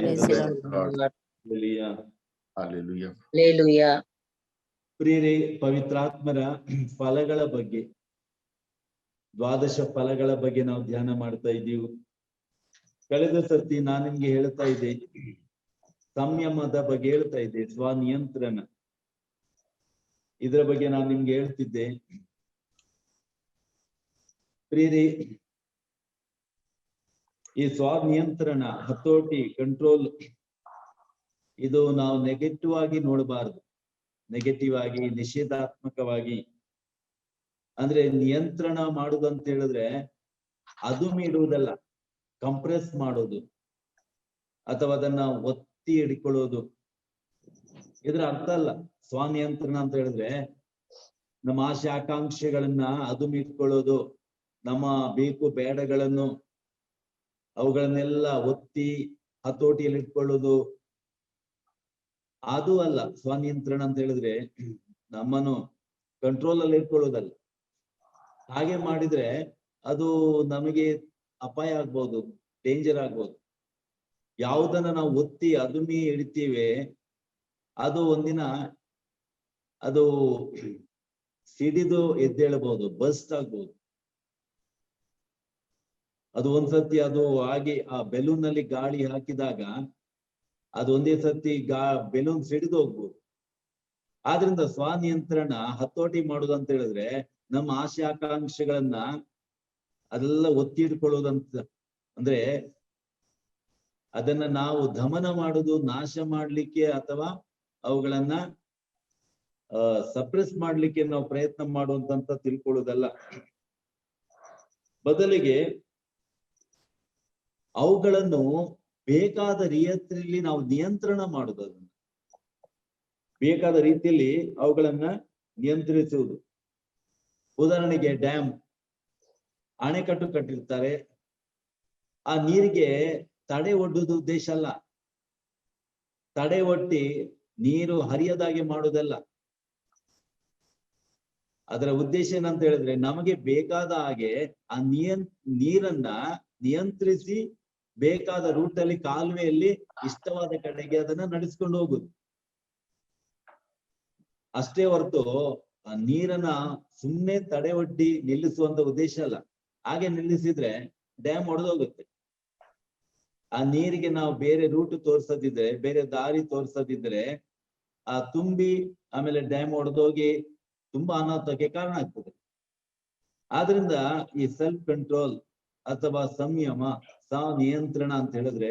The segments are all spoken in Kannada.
Praise the Lord. Hallelujah. Hallelujah. Hallelujah. ಪ್ರಿಯರೇ, ಪವಿತ್ರಾತ್ಮರ ಫಲಗಳ ಬಗ್ಗೆ, ದ್ವಾದಶ ಫಲಗಳ ಬಗ್ಗೆ ನಾವು ಧ್ಯಾನ ಮಾಡ್ತಾ ಇದ್ದೀವಿ. ಕಳೆದ ಸರ್ತಿ ನಾನು ನಿಮ್ಗೆ ಹೇಳ್ತಾ ಇದ್ದೆ, ಸಂಯಮದ ಬಗ್ಗೆ ಹೇಳ್ತಾ ಇದ್ದೆ, ಸ್ವನಿಯಂತ್ರಣ, ಇದರ ಬಗ್ಗೆ ನಾನು ನಿಮ್ಗೆ ಹೇಳ್ತಿದ್ದೆ. ಪ್ರಿಯರೇ, ಈ ಸ್ವನಿಯಂತ್ರಣ, ಹತೋಟಿ, ಕಂಟ್ರೋಲ್, ಇದು ನಾವು ನೆಗೆಟಿವ್ ಆಗಿ ನೋಡಬಾರದು. ನೆಗೆಟಿವ್ ಆಗಿ, ನಿಷೇಧಾತ್ಮಕವಾಗಿ, ಅಂದ್ರೆ ನಿಯಂತ್ರಣ ಮಾಡುದು ಅಂತ ಹೇಳಿದ್ರೆ ಅದು ಮೀಡುವುದಲ್ಲ, ಕಂಪ್ರೆಸ್ ಮಾಡೋದು ಅಥವಾ ಅದನ್ನ ಒತ್ತಿ ಹಿಡ್ಕೊಳ್ಳೋದು, ಇದ್ರ ಅರ್ಥ ಅಲ್ಲ. ಸ್ವನಿಯಂತ್ರಣ ಅಂತ ಹೇಳಿದ್ರೆ ನಮ್ಮ ಆಸೆ ಆಕಾಂಕ್ಷೆಗಳನ್ನ ಅದು ಮೀಟ್ಕೊಳ್ಳೋದು, ನಮ್ಮ ಬೇಕು ಬೇಡಗಳನ್ನು ಅವುಗಳನ್ನೆಲ್ಲ ಒತ್ತಿ ಹತೋಟಿಯಲ್ಲಿ ಇಟ್ಕೊಳ್ಳೋದು, ಅದು ಅಲ್ಲ. ಸ್ವನಿಯಂತ್ರಣ ಅಂತ ಹೇಳಿದ್ರೆ ನಮ್ಮನ್ನು ಕಂಟ್ರೋಲ್ ಅಲ್ಲಿ ಇಟ್ಕೊಳ್ಳೋದಲ್ಲ. ಹಾಗೆ ಮಾಡಿದ್ರೆ ಅದು ನಮಗೆ ಅಪಾಯ ಆಗ್ಬೋದು, ಡೇಂಜರ್ ಆಗ್ಬೋದು. ಯಾವುದನ್ನ ನಾವು ಒತ್ತಿ ಅದುಮಿ ಹಿಡಿತೀವಿ, ಅದು ಒಂದಿನ ಅದು ಸಿಡಿದು ಎದ್ದೇಳಬಹುದು, ಬಸ್ಟ್ ಆಗ್ಬೋದು. ಅದು ಒಂದ್ಸತಿ ಅದು ಹಾಗೆ ಆ ಬೆಲೂನ್ ನಲ್ಲಿ ಗಾಳಿ ಹಾಕಿದಾಗ ಅದು ಒಂದೇ ಸತಿ ಬೆಲೂನ್ ಸಿಡಿದು ಹೋಗ್ಬೋದು. ಆದ್ರಿಂದ ಸ್ವನಿಯಂತ್ರಣ, ಹತೋಟಿ ಮಾಡುದು ಅಂತ ಹೇಳಿದ್ರೆ ನಮ್ಮ ಆಸೆ ಆಕಾಂಕ್ಷೆಗಳನ್ನ ಅದೆಲ್ಲ ಒತ್ತಿ ಇಟ್ಕೊಳ್ಳೋದಂತ, ಅಂದ್ರೆ ಅದನ್ನ ನಾವು ದಮನ ಮಾಡುದು, ನಾಶ ಮಾಡ್ಲಿಕ್ಕೆ ಅಥವಾ ಅವುಗಳನ್ನ ಸಪ್ರೆಸ್ ಮಾಡ್ಲಿಕ್ಕೆ ನಾವು ಪ್ರಯತ್ನ ಮಾಡುವಂತ ತಿಳ್ಕೊಳ್ಳೋದಲ್ಲ. ಬದಲಿಗೆ ಅವುಗಳನ್ನು ಬೇಕಾದ ರೀತಿಯಲ್ಲಿ ನಾವು ನಿಯಂತ್ರಣ ಮಾಡುದು, ಅದನ್ನ ಬೇಕಾದ ರೀತಿಯಲ್ಲಿ ಅವುಗಳನ್ನ ನಿಯಂತ್ರಿಸುವುದು. ಉದಾಹರಣೆಗೆ ಡ್ಯಾಮ್, ಅಣೆಕಟ್ಟು ಕಟ್ಟಿರ್ತಾರೆ, ಆ ನೀರಿಗೆ ತಡೆ ಒಡ್ಡುವುದು ಉದ್ದೇಶ ಅಲ್ಲ. ತಡೆ ಒಡ್ಡಿ ನೀರು ಹರಿಯದಾಗೆ ಮಾಡುವುದಲ್ಲ. ಅದರ ಉದ್ದೇಶ ಏನಂತ ಹೇಳಿದ್ರೆ ನಮಗೆ ಬೇಕಾದ ಹಾಗೆ ಆ ನೀರನ್ನ ನಿಯಂತ್ರಿಸಿ ಬೇಕಾದ ರೂಟಲ್ಲಿ, ಕಾಲುವೆಯಲ್ಲಿ ಇಷ್ಟವಾದ ಕಡೆಗೆ ಅದನ್ನ ನಡೆಸ್ಕೊಂಡು ಹೋಗುದು ಅಷ್ಟೇ ಹೊರತು ಆ ನೀರನ್ನ ಸುಮ್ಮನೆ ತಡೆ ಒಡ್ಡಿ ನಿಲ್ಲಿಸುವಂತ ಉದ್ದೇಶ ಅಲ್ಲ. ಹಾಗೆ ನಿಲ್ಲಿಸಿದ್ರೆ ಡ್ಯಾಮ್ ಒಡೆದೋಗುತ್ತೆ. ಆ ನೀರಿಗೆ ನಾವು ಬೇರೆ ರೂಟ್ ತೋರ್ಸದಿದ್ರೆ, ಬೇರೆ ದಾರಿ ತೋರ್ಸದಿದ್ರೆ ಆ ತುಂಬಿ ಆಮೇಲೆ ಡ್ಯಾಮ್ ಒಡೆದೋಗಿ ತುಂಬಾ ಅನಾಹುತಕ್ಕೆ ಕಾರಣ ಆಗ್ತದೆ. ಆದ್ರಿಂದ ಈ ಸೆಲ್ಫ್ ಕಂಟ್ರೋಲ್ ಅಥವಾ ಸಂಯಮ, ಸ್ವನಿಯಂತ್ರಣ ಅಂತ ಹೇಳಿದ್ರೆ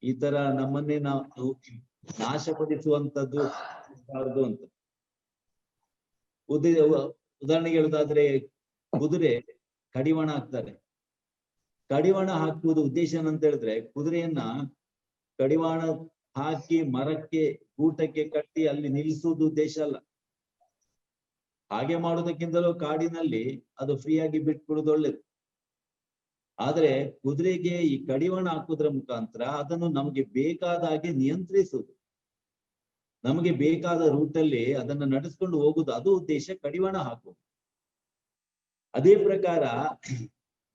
ಈ ತರ ನಮ್ಮನ್ನೇ ನಾವು ನಾಶಪಡಿಸುವಂತದ್ದು ಅಂತ. ಉದಾಹರಣೆಗೆ ಹೇಳುದಾದ್ರೆ, ಕುದುರೆ ಕಡಿವಾಣ ಹಾಕ್ತಾರೆ. ಕಡಿವಾಣ ಹಾಕುವುದು ಉದ್ದೇಶ ಏನಂತ ಹೇಳಿದ್ರೆ ಕುದುರೆಯನ್ನ ಕಡಿವಾಣ ಹಾಕಿ ಮರಕ್ಕೆ, ಗೂಟಕ್ಕೆ ಕಟ್ಟಿ ಅಲ್ಲಿ ನಿಲ್ಲಿಸುವುದು ಉದ್ದೇಶ ಅಲ್ಲ. ಹಾಗೆ ಮಾಡುವುದಕ್ಕಿಂತಲೂ ಕಾಡಿನಲ್ಲಿ ಅದು ಫ್ರೀಯಾಗಿ ಬಿಟ್ಬಿಡುದು ಒಳ್ಳೇದು. ಆದ್ರೆ ಕುದುರೆಗೆ ಈ ಕಡಿವಾಣ ಹಾಕುವುದರ ಮುಖಾಂತರ ಅದನ್ನು ನಮಗೆ ಬೇಕಾದ ಹಾಗೆ ನಿಯಂತ್ರಿಸುವುದು, ನಮಗೆ ಬೇಕಾದ ರೂಟಲ್ಲಿ ಅದನ್ನ ನಡೆಸ್ಕೊಂಡು ಹೋಗುದು, ಅದು ಉದ್ದೇಶ ಕಡಿವಾಣ ಹಾಕುವುದು. ಅದೇ ಪ್ರಕಾರ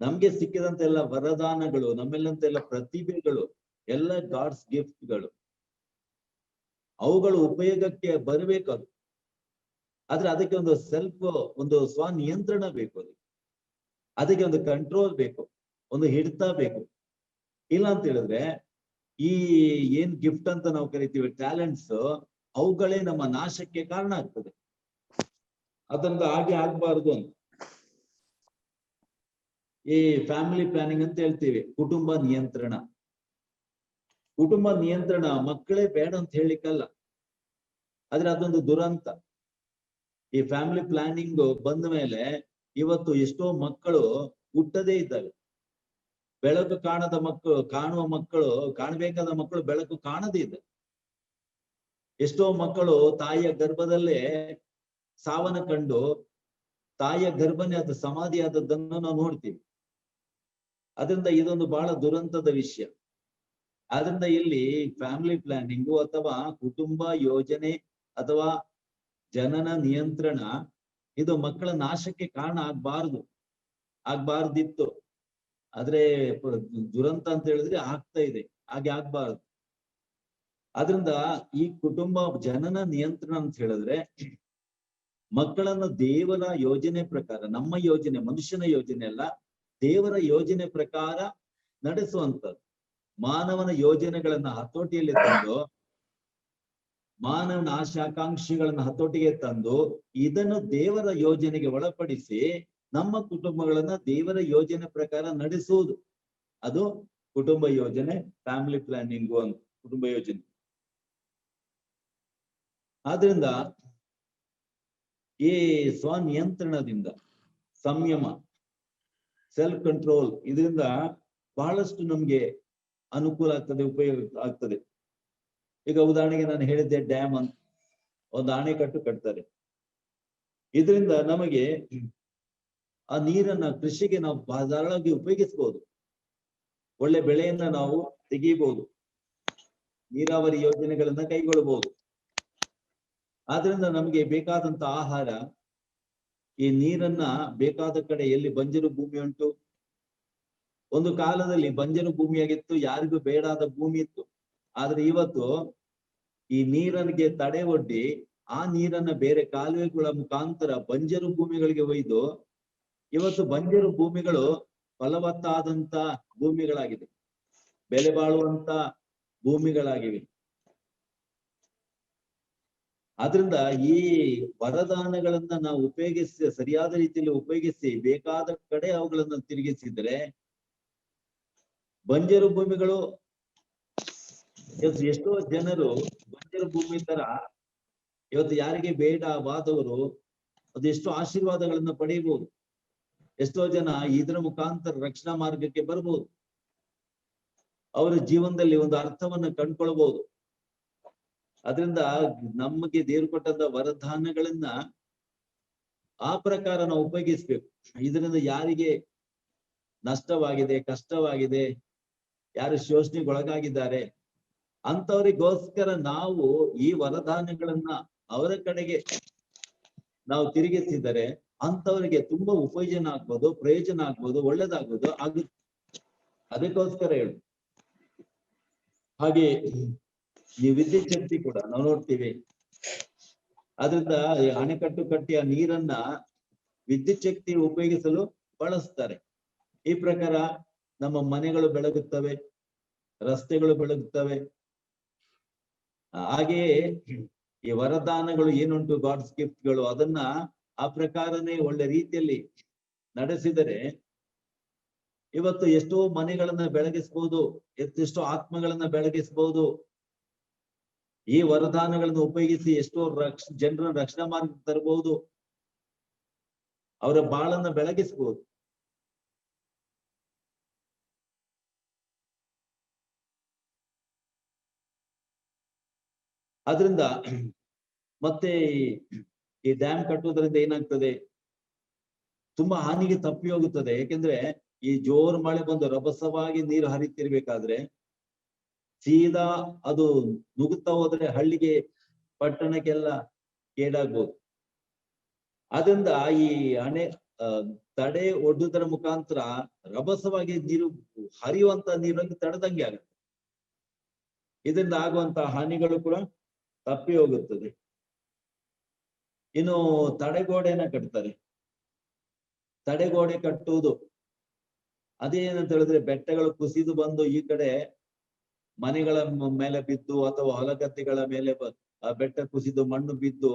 ನಮ್ಗೆ ಸಿಕ್ಕಿದಂತೆಲ್ಲ ವರದಾನಗಳು, ನಮ್ಮೆಲ್ಲಂತೆಲ್ಲ ಪ್ರತಿಭೆಗಳು ಎಲ್ಲ ಗಾಡ್ಸ್ ಗಿಫ್ಟ್ಗಳು, ಅವುಗಳು ಉಪಯೋಗಕ್ಕೆ ಬರಬೇಕು. ಅದು ಆದ್ರೆ ಅದಕ್ಕೆ ಒಂದು ಸ್ವನಿಯಂತ್ರಣ ಬೇಕು, ಅದಕ್ಕೆ ಒಂದು ಕಂಟ್ರೋಲ್ ಬೇಕು, ಒಂದು ಹಿಡಿತ ಬೇಕು. ಇಲ್ಲ ಅಂತ ಹೇಳಿದ್ರೆ ಈ ಏನ್ ಗಿಫ್ಟ್ ಅಂತ ನಾವು ಕರಿತೀವಿ, ಟ್ಯಾಲೆಂಟ್ಸ್, ಅವುಗಳೇ ನಮ್ಮ ನಾಶಕ್ಕೆ ಕಾರಣ ಆಗ್ತದೆ. ಅದೊಂದು ಹಾಗೆ ಆಗ್ಬಾರ್ದು ಅಂತ ಈ ಫ್ಯಾಮಿಲಿ ಪ್ಲಾನಿಂಗ್ ಅಂತ ಹೇಳ್ತೀವಿ, ಕುಟುಂಬ ನಿಯಂತ್ರಣ. ಕುಟುಂಬ ನಿಯಂತ್ರಣ ಮಕ್ಕಳೇ ಬೇಡ ಅಂತ ಹೇಳಿಕ್ಕಲ್ಲ, ಆದ್ರೆ ಅದೊಂದು ದುರಂತ. ಈ ಫ್ಯಾಮಿಲಿ ಪ್ಲಾನಿಂಗ್ ಬಂದ ಮೇಲೆ ಇವತ್ತು ಎಷ್ಟೋ ಮಕ್ಕಳು ಹುಟ್ಟದೇ ಇದ್ದಾವೆ. ಬೆಳಕು ಕಾಣದ ಮಕ್ಕಳು, ಕಾಣುವ ಮಕ್ಕಳು, ಕಾಣಬೇಕಾದ ಮಕ್ಕಳು ಬೆಳಕು ಕಾಣದೇ ಇದೆ. ಎಷ್ಟೋ ಮಕ್ಕಳು ತಾಯಿಯ ಗರ್ಭದಲ್ಲೇ ಸಾವನ್ನ ಕಂಡು ತಾಯಿಯ ಗರ್ಭನೇ ಅದು ಸಮಾಧಿ ಆದದ್ದನ್ನು ನಾವು ನೋಡ್ತೀವಿ. ಅದರಿಂದ ಇದೊಂದು ಬಹಳ ದುರಂತದ ವಿಷಯ. ಆದ್ರಿಂದ ಇಲ್ಲಿ ಫ್ಯಾಮಿಲಿ ಪ್ಲಾನಿಂಗು ಅಥವಾ ಕುಟುಂಬ ಯೋಜನೆ ಅಥವಾ ಜನನ ನಿಯಂತ್ರಣ ಇದು ಮಕ್ಕಳ ನಾಶಕ್ಕೆ ಕಾರಣ ಆಗ್ಬಾರ್ದಿತ್ತು. ಆದ್ರೆ ದುರಂತ ಅಂತ ಹೇಳಿದ್ರೆ ಆಗ್ತಾ ಇದೆ. ಹಾಗೆ ಆಗ್ಬಾರ್ದು. ಆದ್ರಿಂದ ಈ ಕುಟುಂಬ ಜನನ ನಿಯಂತ್ರಣ ಅಂತ ಹೇಳಿದ್ರೆ ಮಕ್ಕಳನ್ನು ದೇವರ ಯೋಜನೆ ಪ್ರಕಾರ, ನಮ್ಮ ಯೋಜನೆ, ಮನುಷ್ಯನ ಯೋಜನೆ ಅಲ್ಲ, ದೇವರ ಯೋಜನೆ ಪ್ರಕಾರ ನಡೆಸುವಂಥದ್ದು. ಮಾನವನ ಯೋಜನೆಗಳನ್ನ ಹತೋಟಿಯಲ್ಲಿ ತಂದು, ಮಾನವನ ಆಶಾಕಾಂಕ್ಷಿಗಳನ್ನ ಹತೋಟಿಗೆ ತಂದು, ಇದನ್ನು ದೇವರ ಯೋಜನೆಗೆ ಒಳಪಡಿಸಿ ನಮ್ಮ ಕುಟುಂಬಗಳನ್ನ ದೇವರ ಯೋಜನೆ ಪ್ರಕಾರ ನಡೆಸುವುದು, ಅದು ಕುಟುಂಬ ಯೋಜನೆ, ಫ್ಯಾಮಿಲಿ ಪ್ಲಾನಿಂಗು ಅಂತ ಕುಟುಂಬ ಯೋಜನೆ. ಆದ್ರಿಂದ ಈ ಸ್ವನಿಯಂತ್ರಣದಿಂದ, ಸಂಯಮ, ಸೆಲ್ಫ್ ಕಂಟ್ರೋಲ್, ಇದರಿಂದ ಬಹಳಷ್ಟು ನಮ್ಗೆ ಅನುಕೂಲ ಆಗ್ತದೆ, ಉಪಯೋಗ ಆಗ್ತದೆ. ಈಗ ಉದಾಹರಣೆಗೆ ನಾನು ಹೇಳಿದ್ದೆ, ಡ್ಯಾಮ್ ಅಂತ ಒಂದು ಅಣೆಕಟ್ಟು ಕಟ್ತಾರೆ. ಇದರಿಂದ ನಮಗೆ ಆ ನೀರನ್ನ ಕೃಷಿಗೆ ನಾವು ಧಾರಾಳವಾಗಿ ಉಪಯೋಗಿಸಬಹುದು, ಒಳ್ಳೆ ಬೆಳೆಯನ್ನ ನಾವು ತೆಗೀಬಹುದು, ನೀರಾವರಿ ಯೋಜನೆಗಳನ್ನ ಕೈಗೊಳ್ಳಬಹುದು. ಆದ್ರಿಂದ ನಮಗೆ ಬೇಕಾದಂತ ಆಹಾರ, ಈ ನೀರನ್ನ ಬೇಕಾದ ಕಡೆ, ಎಲ್ಲಿ ಬಂಜರು ಭೂಮಿ ಉಂಟು, ಒಂದು ಕಾಲದಲ್ಲಿ ಬಂಜರು ಭೂಮಿಯಾಗಿತ್ತು, ಯಾರಿಗೂ ಬೇಡಾದ ಭೂಮಿ ಇತ್ತು. ಆದ್ರೆ ಇವತ್ತು ಈ ನೀರಿಗೆ ತಡೆ ಒಡ್ಡಿ ಆ ನೀರನ್ನ ಬೇರೆ ಕಾಲುವೆಗಳ ಮುಖಾಂತರ ಬಂಜರು ಭೂಮಿಗಳಿಗೆ ಒಯ್ದು ಇವತ್ತು ಬಂಜರು ಭೂಮಿಗಳು ಫಲವತ್ತಾದಂತ ಭೂಮಿಗಳಾಗಿದೆ, ಬೆಲೆ ಬಾಳುವಂತ ಭೂಮಿಗಳಾಗಿವೆ. ಆದ್ರಿಂದ ಈ ವರದಾನಗಳನ್ನ ನಾವು ಉಪಯೋಗಿಸಿ, ಸರಿಯಾದ ರೀತಿಯಲ್ಲಿ ಉಪಯೋಗಿಸಿ ಬೇಕಾದ ಕಡೆ ಅವುಗಳನ್ನ ತಿರುಗಿಸಿದ್ರೆ ಬಂಜರು ಭೂಮಿಗಳು, ಎಷ್ಟೋ ಜನರು ಬಂಜರು ಭೂಮಿ ತರ ಇವತ್ತು ಯಾರಿಗೆ ಬೇಡವಾದವರು ಅದೆಷ್ಟೋ ಆಶೀರ್ವಾದಗಳನ್ನ ಪಡೆಯಬಹುದು. ಎಷ್ಟೋ ಜನ ಇದರ ಮುಖಾಂತರ ರಕ್ಷಣಾ ಮಾರ್ಗಕ್ಕೆ ಬರ್ಬೋದು, ಅವರ ಜೀವನದಲ್ಲಿ ಒಂದು ಅರ್ಥವನ್ನ ಕಂಡ್ಕೊಳ್ಬಹುದು. ಅದರಿಂದ ನಮಗೆ ದೇವರು ಕೊಟ್ಟಂತ ವರದಾನಗಳನ್ನ ಆ ಪ್ರಕಾರ ನಾವು ಉಪಯೋಗಿಸ್ಬೇಕು. ಇದರಿಂದ ಯಾರಿಗೆ ನಷ್ಟವಾಗಿದೆ, ಕಷ್ಟವಾಗಿದೆ, ಯಾರು ಶೋಷಣೆಗೊಳಗಾಗಿದ್ದಾರೆ ಅಂತವರಿಗೋಸ್ಕರ ನಾವು ಈ ವರದಾನಗಳನ್ನ ಅವರ ಕಡೆಗೆ ನಾವು ತಿರುಗಿಸಿದರೆ ಅಂತವರಿಗೆ ತುಂಬಾ ಉಪಯೋಜನ ಆಗ್ಬೋದು, ಪ್ರಯೋಜನ ಆಗ್ಬೋದು, ಒಳ್ಳೇದಾಗ್ಬೋದು ಆಗುತ್ತೆ. ಅದಕ್ಕೋಸ್ಕರ ಹೇಳು. ಹಾಗೆ ಈ ವಿದ್ಯುತ್ ಶಕ್ತಿ ಕೂಡ ನಾವು ನೋಡ್ತೀವಿ. ಅದರಿಂದ ಅಣೆಕಟ್ಟು ಕಟ್ಟಿಯ ನೀರನ್ನ ವಿದ್ಯುತ್ ಶಕ್ತಿ ಉಪಯೋಗಿಸಲು ಬಳಸ್ತಾರೆ. ಈ ಪ್ರಕಾರ ನಮ್ಮ ಮನೆಗಳು ಬೆಳಗುತ್ತವೆ, ರಸ್ತೆಗಳು ಬೆಳಗುತ್ತವೆ. ಹಾಗೆಯೇ ಈ ವರದಾನಗಳು ಏನುಂಟು, ಗಾಡ್ಸ್ ಗಿಫ್ಟ್ಗಳು, ಅದನ್ನ ಆ ಪ್ರಕಾರನೇ ಒಳ್ಳೆ ರೀತಿಯಲ್ಲಿ ನಡೆಸಿದರೆ ಇವತ್ತು ಎಷ್ಟೋ ಮನೆಗಳನ್ನ ಬೆಳಗಿಸ್ಬೋದು, ಎಷ್ಟೋ ಆತ್ಮಗಳನ್ನ ಬೆಳಗಿಸ್ಬೋದು. ಈ ವರದಾನಗಳನ್ನು ಉಪಯೋಗಿಸಿ ಎಷ್ಟೋ ಜನರನ್ನ ರಕ್ಷಣಾ ಮಾರ್ಗ ತರಬಹುದು, ಅವರ ಬಾಳನ್ನ ಬೆಳಗಿಸ್ಬೋದು. ಆದ್ರಿಂದ ಮತ್ತೆ ಈ ಡ್ಯಾಮ್ ಕಟ್ಟುವುದರಿಂದ ಏನಾಗ್ತದೆ, ತುಂಬಾ ಹಾನಿಗೆ ತಪ್ಪಿ ಹೋಗುತ್ತದೆ. ಯಾಕೆಂದ್ರೆ ಈ ಜೋರ್ ಮಳೆ ಬಂದು ರಭಸವಾಗಿ ನೀರು ಹರಿತಿರ್ಬೇಕಾದ್ರೆ ಸೀದಾ ಅದು ನುಗ್ಗುತ್ತಾ ಹೋದ್ರೆ ಹಳ್ಳಿಗೆ, ಪಟ್ಟಣಕ್ಕೆಲ್ಲ ಕೇಡಾಗ್ಬೋದು. ಅದರಿಂದ ಈ ತಡೆ ಒಡ್ಡುವುದರ ಮುಖಾಂತರ ರಭಸವಾಗಿ ನೀರು ಹರಿಯುವಂತ ನೀರಲ್ಲಿ ತಡೆದಂಗೆ ಆಗುತ್ತೆ. ಇದರಿಂದ ಆಗುವಂತ ಹಾನಿಗಳು ಕೂಡ ತಪ್ಪಿ ಹೋಗುತ್ತದೆ. ಇನ್ನು ತಡೆಗೋಡೆನ ಕಟ್ತಾರೆ. ತಡೆಗೋಡೆ ಕಟ್ಟುವುದು ಅದೇನಂತ ಹೇಳಿದ್ರೆ, ಬೆಟ್ಟಗಳು ಕುಸಿದು ಬಂದು ಈ ಕಡೆ ಮನೆಗಳ ಮೇಲೆ ಬಿದ್ದು ಅಥವಾ ಹೊಲಗದ್ದೆಗಳ ಮೇಲೆ ಬೆಟ್ಟ ಕುಸಿದು ಮಣ್ಣು ಬಿದ್ದು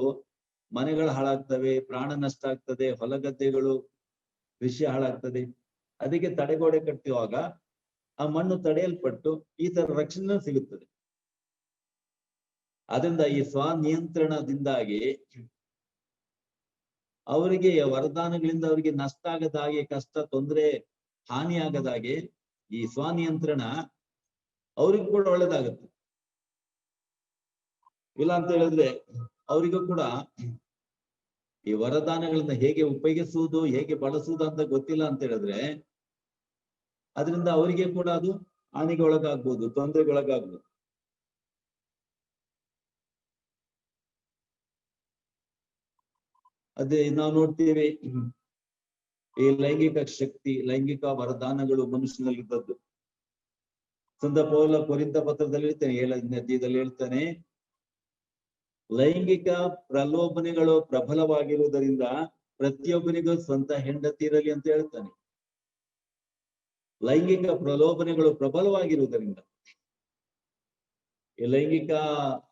ಮನೆಗಳು ಹಾಳಾಗ್ತವೆ, ಪ್ರಾಣ ನಷ್ಟ ಆಗ್ತದೆ, ಹೊಲಗದ್ದೆಗಳು, ಕೃಷಿ ಹಾಳಾಗ್ತದೆ. ಅದಕ್ಕೆ ತಡೆಗೋಡೆ ಕಟ್ಟುವಾಗ ಆ ಮಣ್ಣು ತಡೆಯಲ್ಪಟ್ಟು ಈ ತರ ರಕ್ಷಣೆ ಸಿಗುತ್ತದೆ. ಅದರಿಂದ ಈ ಸ್ವನಿಯಂತ್ರಣದಿಂದಾಗಿ ಅವರಿಗೆ ವರದಾನಗಳಿಂದ ಅವರಿಗೆ ನಷ್ಟ ಆಗದ ಹಾಗೆ, ಕಷ್ಟ, ತೊಂದರೆ, ಹಾನಿ ಆಗದ ಹಾಗೆ ಈ ಸ್ವನಿಯಂತ್ರಣ ಅವ್ರಿಗೂ ಕೂಡ ಒಳ್ಳೇದಾಗುತ್ತೆ. ಇಲ್ಲ ಅಂತ ಹೇಳಿದ್ರೆ ಅವರಿಗೂ ಕೂಡ ಈ ವರದಾನಗಳನ್ನ ಹೇಗೆ ಉಪಯೋಗಿಸುವುದು, ಹೇಗೆ ಬಳಸುವುದು ಅಂತ ಗೊತ್ತಿಲ್ಲ ಅಂತ ಹೇಳಿದ್ರೆ ಅದರಿಂದ ಅವರಿಗೆ ಕೂಡ ಅದು ಹಾನಿಗೆ ಒಳಗಾಗ್ಬೋದು, ತೊಂದರೆಗೊಳಗಾಗ್ಬೋದು. ಅದೇ ನಾವು ನೋಡ್ತೀವಿ, ಈ ಲೈಂಗಿಕ ಶಕ್ತಿ, ಲೈಂಗಿಕ ವರದಾನಗಳು ಮನುಷ್ಯನಲ್ಲಿದ್ದದ್ದು ಸಂತ ಪೌಲ ಕೊರಿಂಥ ಪತ್ರದಲ್ಲಿ ಹೇಳ್ತಾನೆ 7ನೇ ಅಧ್ಯಾಯದಲ್ಲಿ ಹೇಳ್ತಾನೆ, ಲೈಂಗಿಕ ಪ್ರಲೋಭನೆಗಳು ಪ್ರಬಲವಾಗಿರುವುದರಿಂದ ಪ್ರತಿಯೊಬ್ಬನಿಗೂ ಸ್ವಂತ ಹೆಂಡತಿ ಇರಲಿ ಅಂತ ಹೇಳ್ತಾನೆ. ಲೈಂಗಿಕ ಪ್ರಲೋಭನೆಗಳು ಪ್ರಬಲವಾಗಿರುವುದರಿಂದ ಈ ಲೈಂಗಿಕ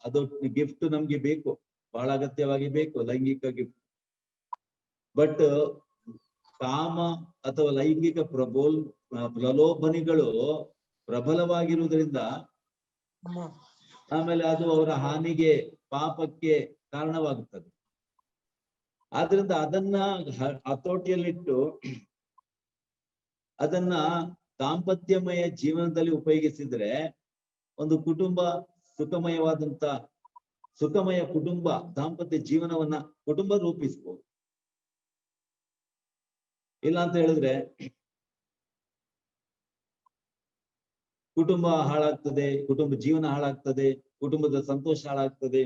ಅದು ಗಿಫ್ಟ್ ನಮ್ಗೆ ಬೇಕು, ಬಹಳ ಅಗತ್ಯವಾಗಿ ಬೇಕು ಲೈಂಗಿಕ ಗಿಫ್ಟ್. ಬಟ್ ಕಾಮ ಅಥವಾ ಲೈಂಗಿಕ ಪ್ರಲೋಭನೆಗಳು ಪ್ರಬಲವಾಗಿರುವುದರಿಂದ ಆಮೇಲೆ ಅದು ಅವರ ಹಾನಿಗೆ, ಪಾಪಕ್ಕೆ ಕಾರಣವಾಗುತ್ತದೆ. ಆದ್ರಿಂದ ಅದನ್ನ ಹತೋಟಿಯಲ್ಲಿಟ್ಟು ಅದನ್ನ ದಾಂಪತ್ಯಮಯ ಜೀವನದಲ್ಲಿ ಉಪಯೋಗಿಸಿದ್ರೆ ಒಂದು ಕುಟುಂಬ ಸುಖಮಯ ಕುಟುಂಬ, ದಾಂಪತ್ಯ ಜೀವನವನ್ನ ಕುಟುಂಬ ರೂಪಿಸ್ಬೋದು. ಇಲ್ಲ ಅಂತ ಹೇಳಿದ್ರೆ ಕುಟುಂಬ ಹಾಳಾಗ್ತದೆ, ಕುಟುಂಬ ಜೀವನ ಹಾಳಾಗ್ತದೆ, ಕುಟುಂಬದ ಸಂತೋಷ ಹಾಳಾಗ್ತದೆ.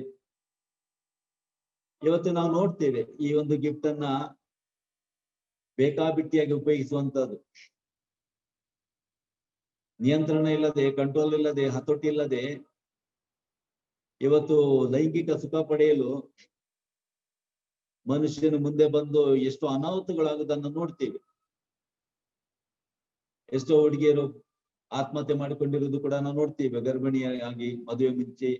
ಇವತ್ತು ನಾವು ನೋಡ್ತೇವೆ ಈ ಒಂದು ಗಿಫ್ಟ್ ಅನ್ನ ಬೇಕಾಬಿಟ್ಟಿಯಾಗಿ ಉಪಯೋಗಿಸುವಂತದ್ದು, ನಿಯಂತ್ರಣ ಇಲ್ಲದೆ, ಕಂಟ್ರೋಲ್ ಇಲ್ಲದೆ, ಹತೋಟಿ ಇಲ್ಲದೆ ಇವತ್ತು ಲೈಂಗಿಕ ಸುಖ ಪಡೆಯಲು ಮನುಷ್ಯನು ಮುಂದೆ ಬಂದು ಎಷ್ಟು ಅನಾಹುತಗಳಾಗುವುದನ್ನು ನೋಡ್ತೀವಿ. ಎಷ್ಟೋ ಹುಡುಗಿಯರು ಆತ್ಮಹತ್ಯೆ ಮಾಡಿಕೊಂಡಿರುವುದು ಕೂಡ ನಾವು ನೋಡ್ತೀವಿ, ಗರ್ಭಿಣಿಯಾಗಿ, ಮದುವೆ ಮುಂಚೆ.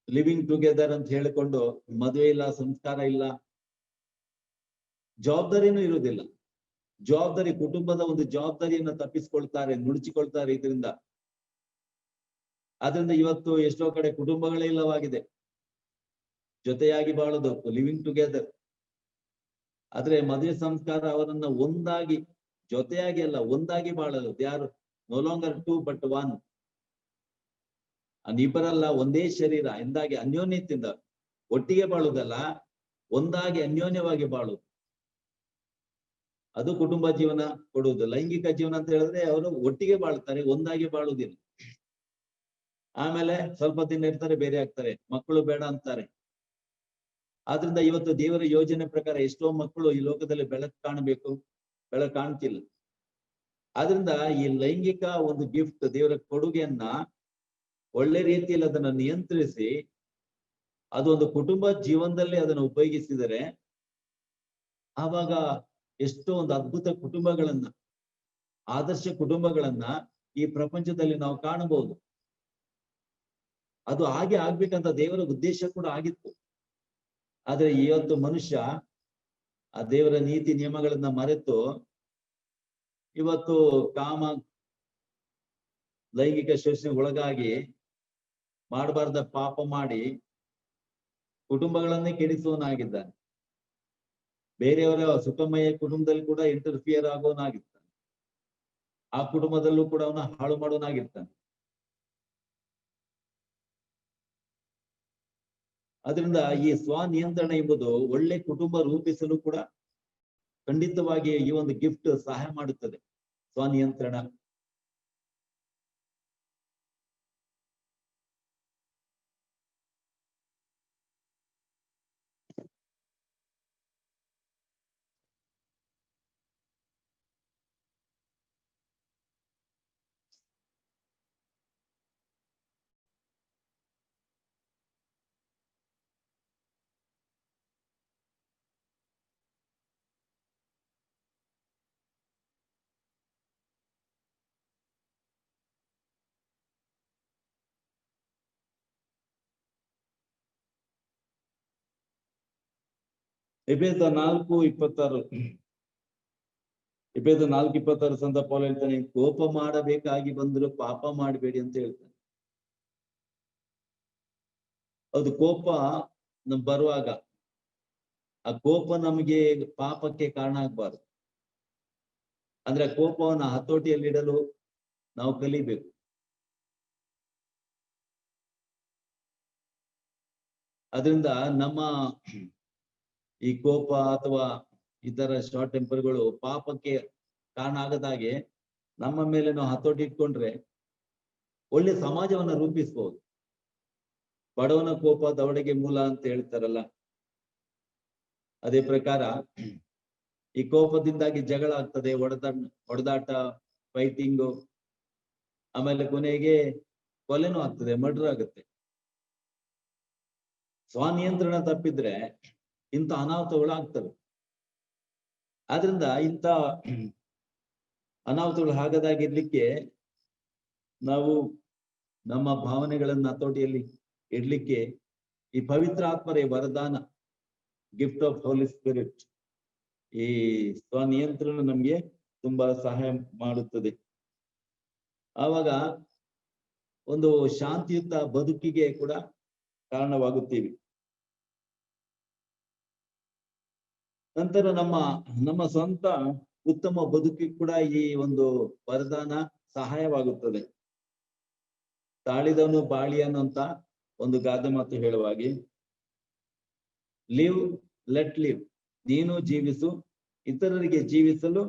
ಲಿವಿಂಗ್ ಟುಗೆದರ್ ಅಂತ ಹೇಳಿಕೊಂಡು ಮದುವೆ ಇಲ್ಲ, ಸಂಸ್ಕಾರ ಇಲ್ಲ, ಜವಾಬ್ದಾರಿನೂ ಇರುವುದಿಲ್ಲ. ಜವಾಬ್ದಾರಿ, ಕುಟುಂಬದ ಒಂದು ಜವಾಬ್ದಾರಿಯನ್ನು ತಪ್ಪಿಸ್ಕೊಳ್ತಾರೆ, ನುಣುಚಿಕೊಳ್ತಾರೆ ಇದರಿಂದ. ಆದ್ರಿಂದ ಇವತ್ತು ಎಷ್ಟೋ ಕಡೆ ಕುಟುಂಬಗಳೇ ಇಲ್ಲವಾಗಿದೆ. ಜೊತೆಯಾಗಿ ಬಾಳುದು, ಲಿವಿಂಗ್ ಟುಗೆದರ್. ಆದ್ರೆ ಮದುವೆ ಸಂಸ್ಕಾರ ಅವರನ್ನ ಒಂದಾಗಿ, ಜೊತೆಯಾಗಿ ಅಲ್ಲ, ಒಂದಾಗಿ ಬಾಳಲು. ಯಾರು no longer two but one. ಇಬ್ಬರಲ್ಲ, ಒಂದೇ ಶರೀರ ಎಂದಾಗಿ ಅನ್ಯೋನ್ಯತೆಯಿಂದ ಒಟ್ಟಿಗೆ ಬಾಳುದಲ್ಲ, ಒಂದಾಗಿ ಅನ್ಯೋನ್ಯವಾಗಿ ಬಾಳುದು. ಅದು ಕುಟುಂಬ ಜೀವನ ಕೊಡುವುದು. ಲೈಂಗಿಕ ಜೀವನ ಅಂತ ಹೇಳಿದ್ರೆ ಅವರು ಒಟ್ಟಿಗೆ ಬಾಳ್ತಾರೆ, ಒಂದಾಗಿ ಬಾಳುವುದಿಲ್ಲ. ಆಮೇಲೆ ಸ್ವಲ್ಪ ದಿನ ಇರ್ತಾರೆ, ಬೇರೆ ಆಗ್ತಾರೆ, ಮಕ್ಕಳು ಬೇಡ ಅಂತಾರೆ. ಆದ್ರಿಂದ ಇವತ್ತು ದೇವರ ಯೋಜನೆ ಪ್ರಕಾರ ಎಷ್ಟೋ ಮಕ್ಕಳು ಈ ಲೋಕದಲ್ಲಿ ಬೆಳಕು ಕಾಣಬೇಕು, ಬೆಳಕು ಕಾಣ್ತಿಲ್ಲ. ಆದ್ರಿಂದ ಈ ಲೈಂಗಿಕ ಒಂದು ಗಿಫ್ಟ್, ದೇವರ ಕೊಡುಗೆಯನ್ನ ಒಳ್ಳೆ ರೀತಿಯಲ್ಲಿ ಅದನ್ನ ನಿಯಂತ್ರಿಸಿ ಅದು ಒಂದು ಕುಟುಂಬ ಜೀವನದಲ್ಲಿ ಅದನ್ನು ಉಪಯೋಗಿಸಿದರೆ ಆವಾಗ ಎಷ್ಟೋ ಒಂದು ಅದ್ಭುತ ಕುಟುಂಬಗಳನ್ನ, ಆದರ್ಶ ಕುಟುಂಬಗಳನ್ನ ಈ ಪ್ರಪಂಚದಲ್ಲಿ ನಾವು ಕಾಣಬಹುದು. ಅದು ಹಾಗೆ ಆಗ್ಬೇಕಂತ ದೇವರ ಉದ್ದೇಶ ಕೂಡ ಆಗಿತ್ತು. ಆದ್ರೆ ಇವತ್ತು ಮನುಷ್ಯ ಆ ದೇವರ ನೀತಿ ನಿಯಮಗಳನ್ನ ಮರೆತು ಇವತ್ತು ಕಾಮ, ಲೈಂಗಿಕ ಶೋಷಣೆಗೆ ಒಳಗಾಗಿ ಮಾಡಬಾರ್ದ ಪಾಪ ಮಾಡಿ ಕುಟುಂಬಗಳನ್ನೇ ಕೆಡಿಸುವನಾಗಿದ್ದಾನೆ. ಬೇರೆಯವರ ಸುಖಮಯ ಕುಟುಂಬದಲ್ಲಿ ಕೂಡ ಇಂಟರ್ಫಿಯರ್ ಆಗೋನಾಗಿರ್ತಾನೆ. ಆ ಕುಟುಂಬದಲ್ಲೂ ಕೂಡ ಅವನ ಹಾಳು ಮಾಡೋನಾಗಿರ್ತಾನೆ. ಅದರಿಂದ ಈ ಸ್ವನಿಯಂತ್ರಣ ಎಂಬುದು ಒಳ್ಳೆ ಕುಟುಂಬ ರೂಪಿಸಲು ಕೂಡ ಖಂಡಿತವಾಗಿ ಈ ಒಂದು ಗಿಫ್ಟ್ ಸಹಾಯ ಮಾಡುತ್ತದೆ. ಸ್ವನಿಯಂತ್ರಣ. ಎಫೆಸ 4:26 ಎಫೆಸ 4:26 ಸಂತ ಪೌಲ ಹೇಳ್ತಾನೆ, ಕೋಪ ಮಾಡಬೇಕಾಗಿ ಬಂದ್ರು ಪಾಪ ಮಾಡಬೇಡಿ ಅಂತ ಹೇಳ್ತಾನೆ. ಅದು ಕೋಪ ಬರುವಾಗ ಆ ಕೋಪ ನಮಗೆ ಪಾಪಕ್ಕೆ ಕಾರಣ ಆಗ್ಬಾರ್ದು. ಅಂದ್ರೆ ಕೋಪವನ್ನ ಹತೋಟಿಯಲ್ಲಿಡಲು ನಾವು ಕಲಿಬೇಕು. ಅದರಿಂದ ನಮ್ಮ ಈ ಕೋಪ ಅಥವಾ ಇತರ ಶಾರ್ಟ್ ಟೆಂಪರ್ಗಳು ಪಾಪಕ್ಕೆ ಕಾರಣ ಆಗದಾಗೆ ನಮ್ಮ ಮೇಲೆ ನಾವು ಹತೋಟಿ ಇಟ್ಕೊಂಡ್ರೆ ಒಳ್ಳೆ ಸಮಾಜವನ್ನ ರೂಪಿಸ್ಬೋದು. ಬಡವನ ಕೋಪ ದವಡೆಗೆ ಮೂಲ ಅಂತ ಹೇಳ್ತಾರಲ್ಲ, ಅದೇ ಪ್ರಕಾರ ಈ ಕೋಪದಿಂದಾಗಿ ಜಗಳ ಆಗ್ತದೆ, ಹೊಡೆದಾಟ, ಫೈಟಿಂಗು, ಆಮೇಲೆ ಕೊನೆಗೆ ಕೊಲೆನೂ ಆಗ್ತದೆ, ಮರ್ಡರ್ ಆಗುತ್ತೆ. ಸ್ವನಿಯಂತ್ರಣ ತಪ್ಪಿದ್ರೆ ಇಂಥ ಅನಾಹುತಗಳು ಆಗ್ತವೆ. ಆದ್ರಿಂದ ಇಂಥ ಅನಾಹುತಗಳು ಆಗದಾಗಿರ್ಲಿಕ್ಕೆ ನಾವು ನಮ್ಮ ಭಾವನೆಗಳನ್ನ ಹತೋಟಿಯಲ್ಲಿ ಇಡ್ಲಿಕ್ಕೆ ಈ ಪವಿತ್ರ ಆತ್ಮರೇ ವರದಾನ, ಗಿಫ್ಟ್ ಆಫ್ ಹೋಲಿ ಸ್ಪಿರಿಟ್, ಈ ಸ್ವನಿಯಂತ್ರಣ ನಮ್ಗೆ ತುಂಬಾ ಸಹಾಯ ಮಾಡುತ್ತದೆ. ಆವಾಗ ಒಂದು ಶಾಂತಿಯುತ ಬದುಕಿಗೆ ಕೂಡ ಕಾರಣವಾಗುತ್ತೀವಿ. ನಂತರ ನಮ್ಮ ಸ್ವಂತ ಉತ್ತಮ ಬದುಕಿಗೆ ಕೂಡ ಈ ಒಂದು ವರದಾನ ಸಹಾಯವಾಗುತ್ತದೆ. ತಾಳಿದವನು ಬಾಳಿಯನು ಅಂತ ಒಂದು ಗಾದೆ ಮಾತು ಹೇಳುವಾಗಿ, ಲಿವ್ ಲೆಟ್ ಲಿವ್, ನೀನು ಜೀವಿಸು, ಇತರರಿಗೆ ಜೀವಿಸಲು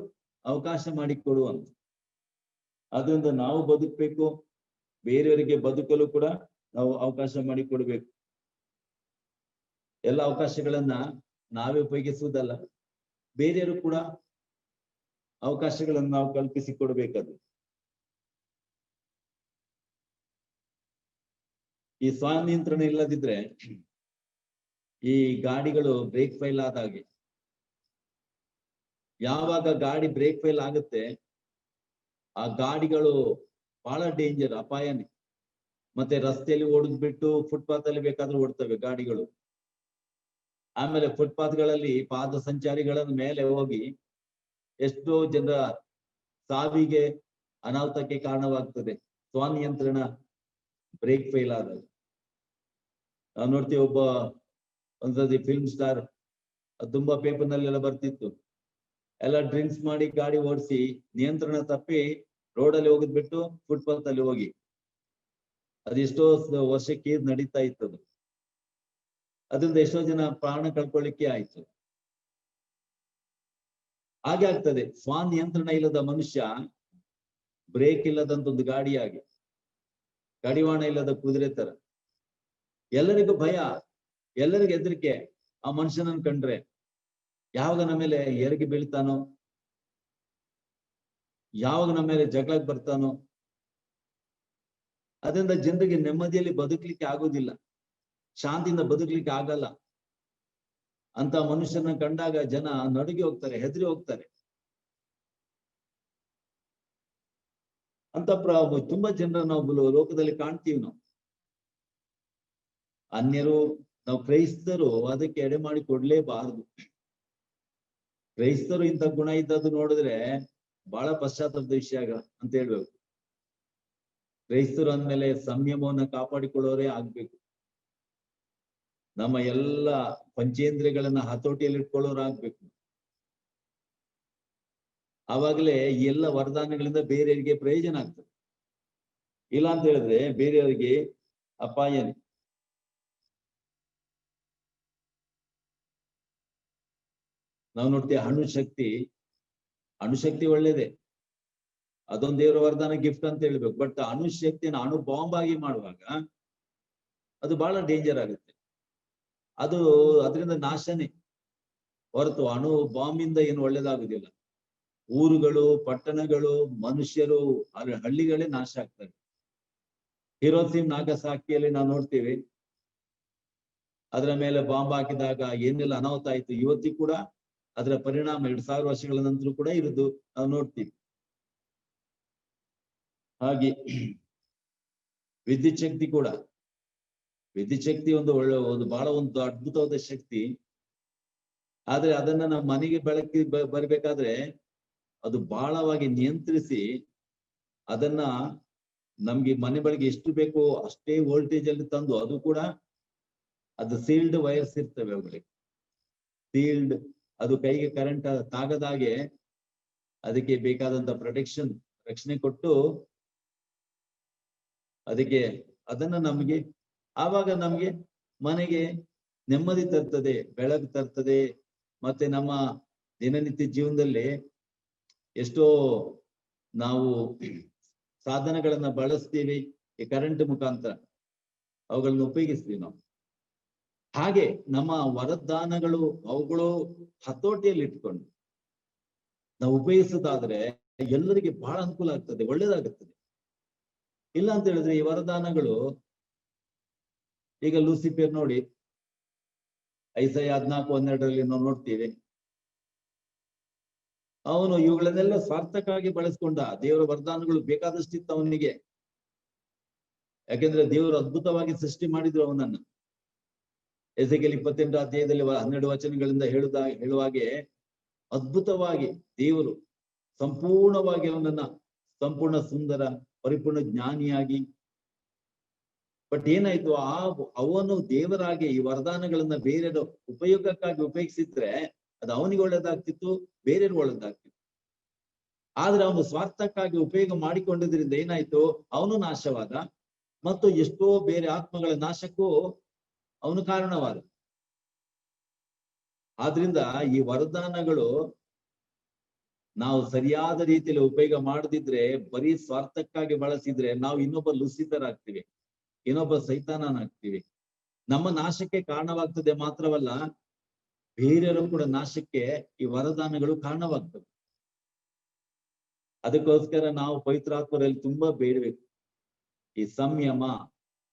ಅವಕಾಶ ಮಾಡಿಕೊಡುವಂತ. ಅದರಿಂದ ನಾವು ಬದುಕಬೇಕು, ಬೇರೆಯವರಿಗೆ ಬದುಕಲು ಕೂಡ ನಾವು ಅವಕಾಶ ಮಾಡಿಕೊಡ್ಬೇಕು. ಎಲ್ಲ ಅವಕಾಶಗಳನ್ನ ನಾವೇ ಉಪಯೋಗಿಸುವುದಲ್ಲ, ಬೇರೆಯವರು ಕೂಡ ಅವಕಾಶಗಳನ್ನು ನಾವು ಕಲ್ಪಿಸಿಕೊಡ್ಬೇಕದು. ಈ ಸ್ವನಿಯಂತ್ರಣ ಇಲ್ಲದಿದ್ರೆ ಈ ಗಾಡಿಗಳು ಬ್ರೇಕ್ ಫೇಲ್ ಆದಾಗೆ, ಯಾವಾಗ ಗಾಡಿ ಬ್ರೇಕ್ ಫೇಲ್ ಆಗುತ್ತೆ ಆ ಗಾಡಿಗಳು ಬಹಳ ಡೇಂಜರ್, ಅಪಾಯನೇ. ಮತ್ತೆ ರಸ್ತೆಯಲ್ಲಿ ಓಡಿದ್ಬಿಟ್ಟು ಫುಟ್ಪಾತ್ ಅಲ್ಲಿ ಬೇಕಾದ್ರೂ ಓಡ್ತವೆ ಗಾಡಿಗಳು. ಆಮೇಲೆ ಫುಟ್ಪಾತ್ಗಳಲ್ಲಿ ಪಾದ ಸಂಚಾರಿಗಳ ಮೇಲೆ ಹೋಗಿ ಎಷ್ಟೋ ಜನರ ಸಾವಿಗೆ, ಅನಾಹುತಕ್ಕೆ ಕಾರಣವಾಗ್ತದೆ ಸ್ವನಿಯಂತ್ರಣ ಬ್ರೇಕ್ ಫೇಲ್ ಆದಾಗ. ನಾವು ನೋಡ್ತೀವಿ, ಒಂದ್ಸತಿ ಫಿಲ್ಮ್ ಸ್ಟಾರ್, ತುಂಬಾ ಪೇಪರ್ ನಲ್ಲೆಲ್ಲ ಬರ್ತಿತ್ತು, ಎಲ್ಲ ಡ್ರಿಂಕ್ಸ್ ಮಾಡಿ ಗಾಡಿ ಓಡಿಸಿ ನಿಯಂತ್ರಣ ತಪ್ಪಿ ರೋಡಲ್ಲಿ ಹೋಗಿದ್ಬಿಟ್ಟು ಫುಟ್ಪಾತ್ ಅಲ್ಲಿ ಹೋಗಿ, ಅದೆಷ್ಟೋ ವರ್ಷಕ್ಕೆ ನಡೀತಾ ಇತ್ತದು. ಅದರಿಂದ ಎಷ್ಟೋ ಜನ ಪ್ರಾಣ ಕಳ್ಕೊಳ್ಳಿಕ್ಕೆ ಆಯ್ತು. ಹಾಗೆ ಆಗ್ತದೆ, ಸ್ವನಿಯಂತ್ರಣ ಇಲ್ಲದ ಮನುಷ್ಯ ಬ್ರೇಕ್ ಇಲ್ಲದಂತ ಒಂದು ಗಾಡಿಯಾಗಿ, ಕಡಿವಾಣ ಇಲ್ಲದ ಕುದುರೆ ತರ. ಎಲ್ಲರಿಗೂ ಭಯ, ಎಲ್ಲರಿಗೂ ಹೆದರಿಕೆ ಆ ಮನುಷ್ಯನನ್ನು ಕಂಡ್ರೆ. ಯಾವಾಗ ನಮ್ಮ ಮೇಲೆ ಎರಗಿ ಬೀಳ್ತಾನೋ, ಯಾವಾಗ ನಮ್ಮ ಮೇಲೆ ಜಗಳಕ್ಕೆ ಬರ್ತಾನೋ. ಅದರಿಂದ ಜನರಿಗೆ ನೆಮ್ಮದಿಯಲ್ಲಿ ಬದುಕಲಿಕ್ಕೆ ಆಗೋದಿಲ್ಲ, ಶಾಂತಿಯಿಂದ ಬದುಕಲಿಕ್ಕೆ ಆಗಲ್ಲ. ಅಂತ ಮನುಷ್ಯನ ಕಂಡಾಗ ಜನ ನಡುಗಿ ಹೋಗ್ತಾರೆ, ಹೆದರಿ ಹೋಗ್ತಾರೆ. ಅಂತ ತುಂಬಾ ಜನರ ನಾವು ಲೋಕದಲ್ಲಿ ಕಾಣ್ತೀವಿ. ನಾವು ಅನ್ಯರು, ನಾವು ಕ್ರೈಸ್ತರು ಅದಕ್ಕೆ ಎಡೆ ಮಾಡಿ ಕೊಡ್ಲೇಬಾರದು. ಕ್ರೈಸ್ತರು ಇಂಥ ಗುಣ ಇದ್ದದ್ದು ನೋಡಿದ್ರೆ ಬಹಳ ಪಶ್ಚಾತ್ತಾಪದ ವಿಷಯ ಅಂತ ಹೇಳ್ಬೇಕು. ಕ್ರೈಸ್ತರು ಅಂದ್ಮೇಲೆ ಸಂಯಮವನ್ನ ಕಾಪಾಡಿಕೊಳ್ಳೋರೇ ಆಗ್ಬೇಕು. ನಮ್ಮ ಎಲ್ಲ ಪಂಚೇಂದ್ರಿಯಗಳನ್ನ ಹತೋಟಿಯಲ್ಲಿ ಇಟ್ಕೊಳ್ಳೋರಾಗ್ಬೇಕು. ಆವಾಗಲೇ ಈ ಎಲ್ಲ ವರದಾನಗಳಿಂದ ಬೇರೆಯವರಿಗೆ ಪ್ರಯೋಜನ ಆಗ್ತದೆ. ಇಲ್ಲ ಅಂತ ಹೇಳಿದ್ರೆ ಬೇರೆಯವರಿಗೆ ಅಪಾಯನೇ. ನಾವು ನೋಡ್ತೀವಿ, ಅಣುಶಕ್ತಿ ಒಳ್ಳೇದೇ, ಅದೊಂದು ದೇವರ ವರದಾನ, ಗಿಫ್ಟ್ ಅಂತ ಹೇಳ್ಬೇಕು. ಬಟ್ ಅಣುಶಕ್ತಿಯನ್ನು ಅಣು ಬಾಂಬ್ ಆಗಿ ಮಾಡುವಾಗ ಅದು ಬಹಳ ಡೇಂಜರ್ ಆಗುತ್ತೆ. ಅದರಿಂದ ನಾಶನೇ ಹೊರತು ಅಣು ಬಾಂಬಿಂದ ಏನು ಒಳ್ಳೇದಾಗುದಿಲ್ಲ. ಊರುಗಳು, ಪಟ್ಟಣಗಳು, ಮನುಷ್ಯರು, ಹಳ್ಳಿಗಳೇ ನಾಶ ಆಗ್ತವೆ. ಹಿರೋಶಿಮಾ ನಾಗಸಾಕಿಯಲ್ಲಿ ನಾವು ನೋಡ್ತೀವಿ, ಅದರ ಮೇಲೆ ಬಾಂಬ್ ಹಾಕಿದಾಗ ಏನೆಲ್ಲ ಅನಾಹುತ ಆಯ್ತು. ಇವತ್ತಿಗೂ ಕೂಡ ಅದರ ಪರಿಣಾಮ 2000 ವರ್ಷಗಳ ನಂತರ ಕೂಡ ಇರುವುದು ನಾವು ನೋಡ್ತೀವಿ. ಹಾಗೆ ವಿದ್ಯುತ್ ಶಕ್ತಿ ಕೂಡ, ವಿದ್ಯುತ್ ಶಕ್ತಿ ಒಂದು ಬಹಳ ಒಂದು ಅದ್ಭುತವಾದ ಶಕ್ತಿ. ಆದ್ರೆ ಅದನ್ನ ನಮ್ಮ ಮನೆಗೆ ಬೆಳಕಿ ಬರ್ಬೇಕಾದ್ರೆ ಅದು ಬಹಳವಾಗಿ ನಿಯಂತ್ರಿಸಿ, ಅದನ್ನ ನಮ್ಗೆ ಮನೆ ಬಳಿಗೆ ಎಷ್ಟು ಬೇಕೋ ಅಷ್ಟೇ ವೋಲ್ಟೇಜ್ ಅಲ್ಲಿ ತಂದು, ಅದು ಕೂಡ ಅದು ಸೀಲ್ಡ್ ವೈರ್ಸ್ ಇರ್ತವೆ ಅವುಗಳಿಗೆ, ಸೀಲ್ಡ್, ಅದು ಕೈಗೆ ಕರೆಂಟ್ ತಾಗದಾಗೆ ಅದಕ್ಕೆ ಬೇಕಾದಂತ ರಕ್ಷಣೆ ಕೊಟ್ಟು ಅದನ್ನ ನಮ್ಗೆ ಆವಾಗ ನಮ್ಗೆ ಮನೆಗೆ ನೆಮ್ಮದಿ ತರ್ತದೆ, ಬೆಳಕು ತರ್ತದೆ. ಮತ್ತೆ ನಮ್ಮ ದಿನನಿತ್ಯ ಜೀವನದಲ್ಲಿ ಎಷ್ಟೋ ನಾವು ಸಾಧನಗಳನ್ನ ಬಳಸ್ತೀವಿ ಈ ಕರೆಂಟ್ ಮುಖಾಂತರ, ಅವುಗಳನ್ನ ಉಪಯೋಗಿಸ್ತೀವಿ ನಾವು. ಹಾಗೆ ನಮ್ಮ ವರದಾನಗಳು ಅವುಗಳು ಹತೋಟಿಯಲ್ಲಿ ಇಟ್ಕೊಂಡು ನಾವು ಉಪಯೋಗಿಸೋದಾದ್ರೆ ಎಲ್ಲರಿಗೆ ಬಹಳ ಅನುಕೂಲ ಆಗ್ತದೆ, ಒಳ್ಳೇದಾಗುತ್ತದೆ. ಇಲ್ಲ ಅಂತ ಹೇಳಿದ್ರೆ ಈ ವರದಾನಗಳು, ಈಗ ಲೂಸಿಫರ್ ನೋಡಿ, ಐಸಾಯ 14:12 ನಾವು ನೋಡ್ತೀವಿ, ಅವನು ಇವುಗಳನ್ನೆಲ್ಲ ಸ್ವಾರ್ಥಕ್ಕಾಗಿ ಬಳಸ್ಕೊಂಡ. ದೇವರ ವರದಾನಗಳು ಬೇಕಾದಷ್ಟಿತ್ತು ಅವನಿಗೆ, ಯಾಕೆಂದ್ರೆ ದೇವರು ಅದ್ಭುತವಾಗಿ ಸೃಷ್ಟಿ ಮಾಡಿದ್ರು ಅವನನ್ನು. ಎಸೆಕೆಲ್ 28 ಅಧ್ಯಾಯದಲ್ಲಿ 12 ವಚನಗಳಿಂದ ಹೇಳುವಾಗೆ ಅದ್ಭುತವಾಗಿ ದೇವರು ಸಂಪೂರ್ಣವಾಗಿ ಅವನನ್ನ ಸಂಪೂರ್ಣ ಸುಂದರ ಪರಿಪೂರ್ಣ ಜ್ಞಾನಿಯಾಗಿ. ಬಟ್ ಏನಾಯ್ತು, ಅವನು ದೇವರಾಗಿ ಈ ವರದಾನಗಳನ್ನ ಬೇರೆ ಉಪಯೋಗಕ್ಕಾಗಿ ಉಪಯೋಗಿಸಿದ್ರೆ ಅದು ಅವನಿಗೆ ಒಳ್ಳೇದಾಗ್ತಿತ್ತು, ಬೇರೆಯವ್ರಿಗೆ ಒಳ್ಳೇದಾಗ್ತಿತ್ತು. ಆದ್ರೆ ಅವನು ಸ್ವಾರ್ಥಕ್ಕಾಗಿ ಉಪಯೋಗ ಮಾಡಿಕೊಂಡಿದ್ರಿಂದ ಏನಾಯ್ತು, ಅವನು ನಾಶವಾದ ಮತ್ತು ಎಷ್ಟೋ ಬೇರೆ ಆತ್ಮಗಳ ನಾಶಕ್ಕೂ ಅವನು ಕಾರಣವಾದ. ಆದ್ರಿಂದ ಈ ವರದಾನಗಳು ನಾವು ಸರಿಯಾದ ರೀತಿಯಲ್ಲಿ ಉಪಯೋಗ ಮಾಡದಿದ್ರೆ, ಬರೀ ಸ್ವಾರ್ಥಕ್ಕಾಗಿ ಬಳಸಿದ್ರೆ ನಾವು ಇನ್ನೊಬ್ಬ ಲೂಸಿಫರ್ ಆಗ್ತೀವಿ, ಇನ್ನೊಬ್ಬ ಸೈತಾನನಾಗ್ತೀವಿ. ನಮ್ಮ ನಾಶಕ್ಕೆ ಕಾರಣವಾಗ್ತದೆ ಮಾತ್ರವಲ್ಲ, ಬೇರೆಯವರು ಕೂಡ ನಾಶಕ್ಕೆ ಈ ವರದಾನಗಳು ಕಾರಣವಾಗ್ತವೆ. ಅದಕ್ಕೋಸ್ಕರ ನಾವು ಪವಿತ್ರಾತ್ಮರಲ್ಲಿ ತುಂಬಾ ಬೇಡಬೇಕು. ಈ ಸಂಯಮ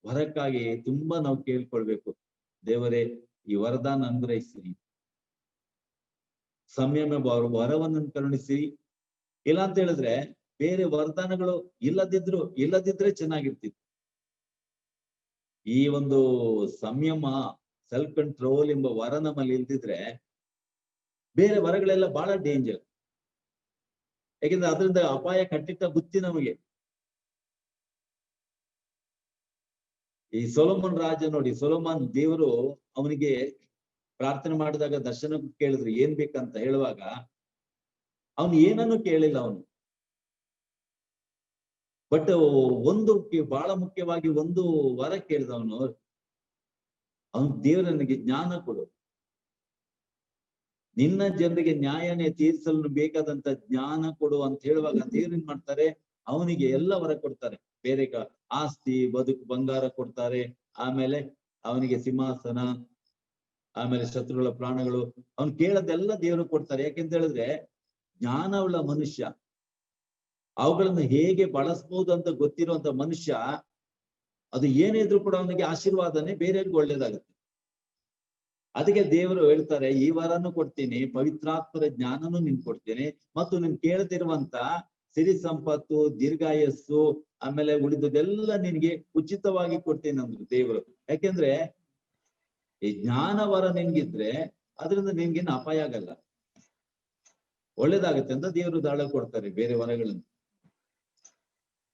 ವರಕ್ಕಾಗಿ ತುಂಬಾ ನಾವು ಕೇಳ್ಕೊಳ್ಬೇಕು, ದೇವರೇ ಈ ವರದಾನ ಅನುಗ್ರಹಿಸಿರಿ, ಸಂಯಮ ವರವನ್ನು ಕರುಣಿಸಿ. ಇಲ್ಲ ಅಂತ ಹೇಳಿದ್ರೆ ಬೇರೆ ವರದಾನಗಳು ಇಲ್ಲದಿದ್ರೆ ಚೆನ್ನಾಗಿರ್ತಿತ್ತು. ಈ ಒಂದು ಸಂಯಮ, ಸೆಲ್ಫ್ ಕಂಟ್ರೋಲ್ ಎಂಬ ವರ ನಮ್ಮಲ್ಲಿ ಇಲ್ದಿದ್ರೆ ಬೇರೆ ವರಗಳೆಲ್ಲ ಬಹಳ ಡೇಂಜರ್. ಯಾಕೆಂದ್ರೆ ಅದರಿಂದ ಅಪಾಯ ಕಟ್ಟಿಟ್ಟ ಬುತ್ತಿ ನಮಗೆ. ಈ ಸೊಲೊಮನ್ ರಾಜ ನೋಡಿ, ಸೊಲೊಮನ್ ದೇವರು ಅವನಿಗೆ ಪ್ರಾರ್ಥನೆ ಮಾಡಿದಾಗ ದರ್ಶನ ಕೇಳಿದ್ರು ಏನ್ ಬೇಕಂತ ಹೇಳುವಾಗ ಅವನು ಏನನ್ನು ಕೇಳಿಲ್ಲ ಅವನು. ಬಟ್ ಒಂದು ಬಹಳ ಮುಖ್ಯವಾಗಿ ಒಂದು ವರ ಕೇಳಿದವನು, ಅವನು ದೇವರು ನನಗೆ ಜ್ಞಾನ ಕೊಡು, ನಿನ್ನ ಜನರಿಗೆ ನ್ಯಾಯನೇ ತೀರಿಸಲು ಬೇಕಾದಂತ ಜ್ಞಾನ ಕೊಡು ಅಂತ ಹೇಳುವಾಗ ದೇವ್ರು ಏನ್ ಮಾಡ್ತಾರೆ, ಅವನಿಗೆ ಎಲ್ಲ ವರ ಕೊಡ್ತಾರೆ. ಬೇರೆ ಆಸ್ತಿ, ಬದುಕು, ಬಂಗಾರ ಕೊಡ್ತಾರೆ. ಆಮೇಲೆ ಅವನಿಗೆ ಸಿಂಹಾಸನ, ಆಮೇಲೆ ಶತ್ರುಗಳ ಪ್ರಾಣಗಳು, ಅವನು ಕೇಳದೆಲ್ಲ ದೇವರು ಕೊಡ್ತಾರೆ. ಯಾಕೆಂತ ಹೇಳಿದ್ರೆ ಜ್ಞಾನವುಳ್ಳ ಮನುಷ್ಯ, ಅವುಗಳನ್ನು ಹೇಗೆ ಬಳಸ್ಬೋದು ಅಂತ ಗೊತ್ತಿರುವಂತ ಮನುಷ್ಯ, ಅದು ಏನೇ ಇದ್ರೂ ಕೂಡ ಅವನಿಗೆ ಆಶೀರ್ವಾದನೆ, ಬೇರೆಯವ್ರಿಗೆ ಒಳ್ಳೇದಾಗುತ್ತೆ. ಅದಕ್ಕೆ ದೇವರು ಹೇಳ್ತಾರೆ, ಈ ವರನ್ನು ಕೊಡ್ತೀನಿ, ಪವಿತ್ರಾತ್ಮರ ಜ್ಞಾನನು ನಿನ್ ಕೊಡ್ತೀನಿ, ಮತ್ತು ನೀನ್ ಕೇಳ್ತಿರುವಂತ ಸಿರಿ ಸಂಪತ್ತು, ದೀರ್ಘಾಯಸ್ಸು, ಆಮೇಲೆ ಉಳಿದದೆಲ್ಲ ನಿನ್ಗೆ ಉಚಿತವಾಗಿ ಕೊಡ್ತೀನಿ ಅಂದ್ರು ದೇವರು. ಯಾಕೆಂದ್ರೆ ಈ ಜ್ಞಾನ ವರ ನಿನ್ಗಿದ್ರೆ ಅದರಿಂದ ನಿನ್ಗೇನು ಅಪಾಯ ಆಗಲ್ಲ, ಒಳ್ಳೇದಾಗತ್ತೆ ಅಂತ ದೇವರು ದಾಳ ಕೊಡ್ತಾರೆ ಬೇರೆ ವರಗಳನ್ನು.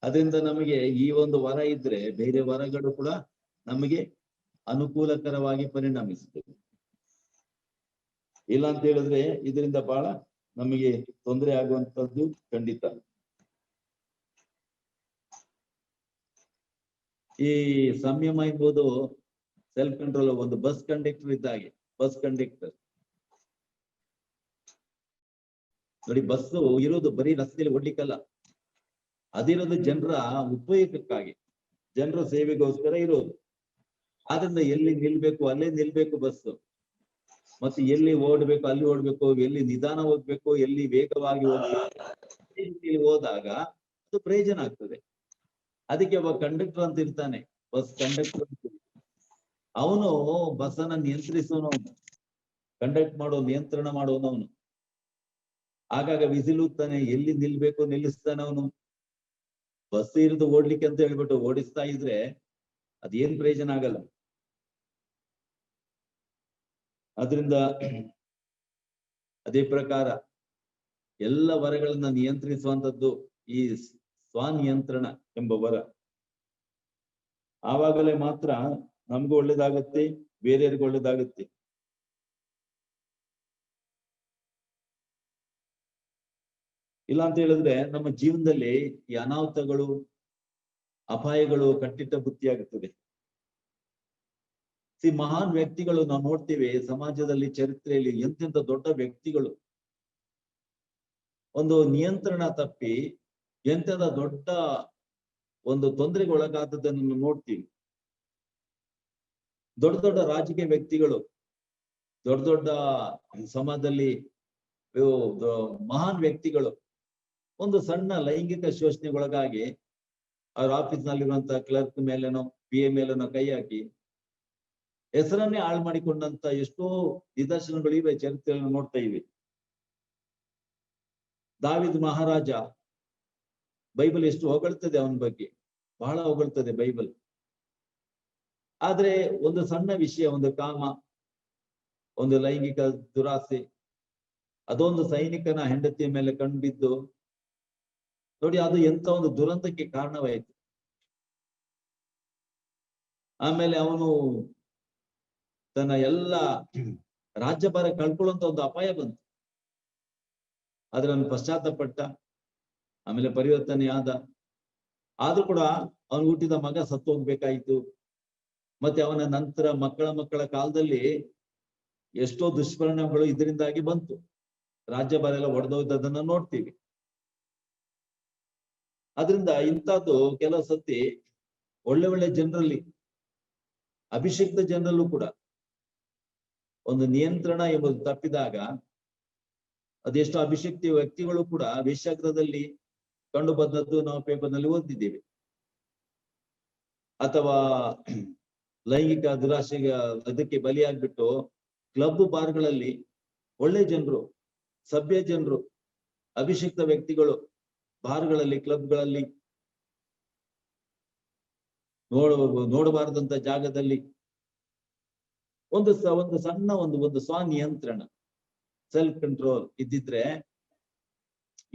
ಅದರಿಂದ ನಮಗೆ ಈ ಒಂದು ವರ ಇದ್ರೆ ಬೇರೆ ವರಗಳು ಕೂಡ ನಮಗೆ ಅನುಕೂಲಕರವಾಗಿ ಪರಿಣಮಿಸುತ್ತದೆ. ಇಲ್ಲ ಅಂತ ಹೇಳಿದ್ರೆ ಇದರಿಂದ ಬಹಳ ನಮಗೆ ತೊಂದರೆ ಆಗುವಂತದ್ದು ಖಂಡಿತ. ಈ ಸಂಯಮ ಎಂಬುದು ಸೆಲ್ಫ್ ಕಂಟ್ರೋಲ್. ಒಂದು ಬಸ್ ಕಂಡಕ್ಟರ್ ಇದ್ದಾಗೆ, ಬಸ್ ಕಂಡಕ್ಟರ್ ನೋಡಿ, ಬಸ್ಸು ಇರೋದು ಬರೀ ರಸ್ತೆಯಲ್ಲಿ ಓಡ್ಲಿಕ್ಕಲ್ಲ, ಅದಿರೋದು ಜನರ ಉಪಯೋಗಕ್ಕಾಗಿ, ಜನರ ಸೇವೆಗೋಸ್ಕರ ಇರೋದು. ಆದ್ರಿಂದ ಎಲ್ಲಿ ನಿಲ್ಬೇಕು ಅಲ್ಲೇ ನಿಲ್ಬೇಕು ಬಸ್ಸು, ಮತ್ತೆ ಎಲ್ಲಿ ಓಡ್ಬೇಕು ಅಲ್ಲಿ ಓಡ್ಬೇಕು, ಎಲ್ಲಿ ನಿಧಾನ ಹೋಗ್ಬೇಕು, ಎಲ್ಲಿ ವೇಗವಾಗಿ ಹೋಗ್ಬೇಕು, ಹೋದಾಗ ಅದು ಪ್ರಯೋಜನ ಆಗ್ತದೆ. ಅದಕ್ಕೆ ಒಬ್ಬ ಕಂಡಕ್ಟರ್ ಅಂತ ಇರ್ತಾನೆ, ಬಸ್ ಕಂಡಕ್ಟರ್. ಅವನು ಬಸ್ಸನ್ನ ನಿಯಂತ್ರಿಸೋನವನು, ಕಂಡಕ್ಟ್ ಮಾಡೋ, ನಿಯಂತ್ರಣ ಮಾಡೋನವನು. ಆಗಾಗ ವಿಸಿಲುತ್ತಾನೆ, ಎಲ್ಲಿ ನಿಲ್ಬೇಕು ನಿಲ್ಲಿಸ್ತಾನೆ ಅವನು. ಬಸ್ ಇರೋದು ಓಡ್ಲಿಕ್ಕೆ ಅಂತ ಹೇಳ್ಬಿಟ್ಟು ಓಡಿಸ್ತಾ ಇದ್ರೆ ಅದೇನ್ ಪ್ರಯೋಜನ ಆಗಲ್ಲ. ಆದ್ರಿಂದ ಅದೇ ಪ್ರಕಾರ ಎಲ್ಲ ವರಗಳನ್ನ ನಿಯಂತ್ರಿಸುವಂತದ್ದು ಈ ಸ್ವನಿಯಂತ್ರಣ ಎಂಬ ವರ. ಆವಾಗಲೇ ಮಾತ್ರ ನಮ್ಗೂ ಒಳ್ಳೇದಾಗತ್ತೆ, ಬೇರೆಯವ್ರಿಗೂ ಒಳ್ಳೇದಾಗತ್ತೆ. ಇಲ್ಲ ಅಂತ ಹೇಳಿದ್ರೆ ನಮ್ಮ ಜೀವನದಲ್ಲಿ ಈ ಅನಾಹುತಗಳು, ಅಪಾಯಗಳು ಕಟ್ಟಿಟ್ಟ ಬುತ್ತಿಯಾಗುತ್ತದೆ. ಮಹಾನ್ ವ್ಯಕ್ತಿಗಳು ನಾವು ನೋಡ್ತೀವಿ ಸಮಾಜದಲ್ಲಿ, ಚರಿತ್ರೆಯಲ್ಲಿ ಎಂತೆಂತ ದೊಡ್ಡ ವ್ಯಕ್ತಿಗಳು ಒಂದು ನಿಯಂತ್ರಣ ತಪ್ಪಿ ಎಂತೆಂತ ದೊಡ್ಡ ಒಂದು ತೊಂದರೆಗೆ ಒಳಗಾದದ್ದನ್ನು ನೋಡ್ತೀವಿ. ದೊಡ್ಡ ದೊಡ್ಡ ರಾಜಕೀಯ ವ್ಯಕ್ತಿಗಳು, ದೊಡ್ಡ ದೊಡ್ಡ ಸಮಾಜದಲ್ಲಿ ಮಹಾನ್ ವ್ಯಕ್ತಿಗಳು ಒಂದು ಸಣ್ಣ ಲೈಂಗಿಕ ಶೋಷಣೆಗೊಳಗಾಗಿ ಅವ್ರ ಆಫೀಸ್ ನಲ್ಲಿರುವಂತಹ ಕ್ಲರ್ಕ್ ಮೇಲೇನೋ PA ಮೇಲೇನೋ ಕೈ ಹಾಕಿ ಹೆಸರನ್ನೇ ಹಾಳು ಮಾಡಿಕೊಂಡಂತ ಎಷ್ಟೋ ನಿದರ್ಶನಗಳು ಇವೆ, ಚರಿತ್ರೆಯನ್ನು ನೋಡ್ತಾ ಇವೆ. ದಾವಿದ್ ಮಹಾರಾಜ, ಬೈಬಲ್ ಎಷ್ಟು ಹೊಗಳ್ತದೆ ಅವನ ಬಗ್ಗೆ, ಬಹಳ ಹೊಗಳ್ತದೆ ಬೈಬಲ್. ಆದ್ರೆ ಒಂದು ಸಣ್ಣ ವಿಷಯ, ಒಂದು ಕಾಮ, ಒಂದು ಲೈಂಗಿಕ ದುರಾಸೆ, ಅದೊಂದು ಸೈನಿಕನ ಹೆಂಡತಿಯ ಮೇಲೆ ಕಂಡುಬಿದ್ದು ನೋಡಿ, ಅದು ಎಂತ ಒಂದು ದುರಂತಕ್ಕೆ ಕಾರಣವಾಯಿತು. ಆಮೇಲೆ ಅವನು ತನ್ನ ಎಲ್ಲ ರಾಜ್ಯಭಾರ ಕಳ್ಕೊಳ್ಳುವಂತ ಒಂದು ಅಪಾಯ ಬಂತು. ಆದ್ರೆ ಅವನು ಪಶ್ಚಾತ್ತಪಟ್ಟ, ಆಮೇಲೆ ಪರಿವರ್ತನೆ ಆದ. ಆದ್ರೂ ಕೂಡ ಅವನು ಹುಟ್ಟಿದ ಮಗ ಸತ್ತು ಹೋಗ್ಬೇಕಾಯ್ತು. ಮತ್ತೆ ಅವನ ನಂತರ ಮಕ್ಕಳ ಕಾಲದಲ್ಲಿ ಎಷ್ಟೋ ದುಷ್ಪರಿಣಾಮಗಳು ಇದರಿಂದಾಗಿ ಬಂತು. ರಾಜ್ಯಭಾರ ಎಲ್ಲ ಒಡೆದೋದನ್ನ ನೋಡ್ತೀವಿ. ಅದರಿಂದ ಇಂಥದ್ದು ಕೆಲವು ಸತಿ ಒಳ್ಳೆ ಜನರಲ್ಲಿ, ಅಭಿಷಿಕ್ತ ಜನರಲ್ಲೂ ಕೂಡ ಒಂದು ನಿಯಂತ್ರಣ ಎಂಬುದು ತಪ್ಪಿದಾಗ, ಅದೆಷ್ಟೋ ಅಭಿಷಿಕ್ತ ವ್ಯಕ್ತಿಗಳು ಕೂಡ ವೇಶ್ಯಾಗೃಹದಲ್ಲಿ ಕಂಡು ಬಂದದ್ದು ನಾವು ಪೇಪರ್ನಲ್ಲಿ ಓದಿದ್ದೇವೆ. ಅಥವಾ ಲೈಂಗಿಕ ದುರಾಶೆಗೆ ಅದಕ್ಕೆ ಬಲಿಯಾಗ್ಬಿಟ್ಟು ಕ್ಲಬ್ ಬಾರ್ಗಳಲ್ಲಿ ಒಳ್ಳೆ ಜನರು, ಸಭ್ಯ ಜನರು, ಅಭಿಷಿಕ್ತ ವ್ಯಕ್ತಿಗಳು ಬಾರ್ಗಳಲ್ಲಿ, ಕ್ಲಬ್ಗಳಲ್ಲಿ, ನೋಡಬಾರದಂತ ಜಾಗದಲ್ಲಿ ಒಂದು ಸಣ್ಣ ಒಂದು ಸ್ವನಿಯಂತ್ರಣ, ಸೆಲ್ಫ್ ಕಂಟ್ರೋಲ್ ಇದ್ದಿದ್ರೆ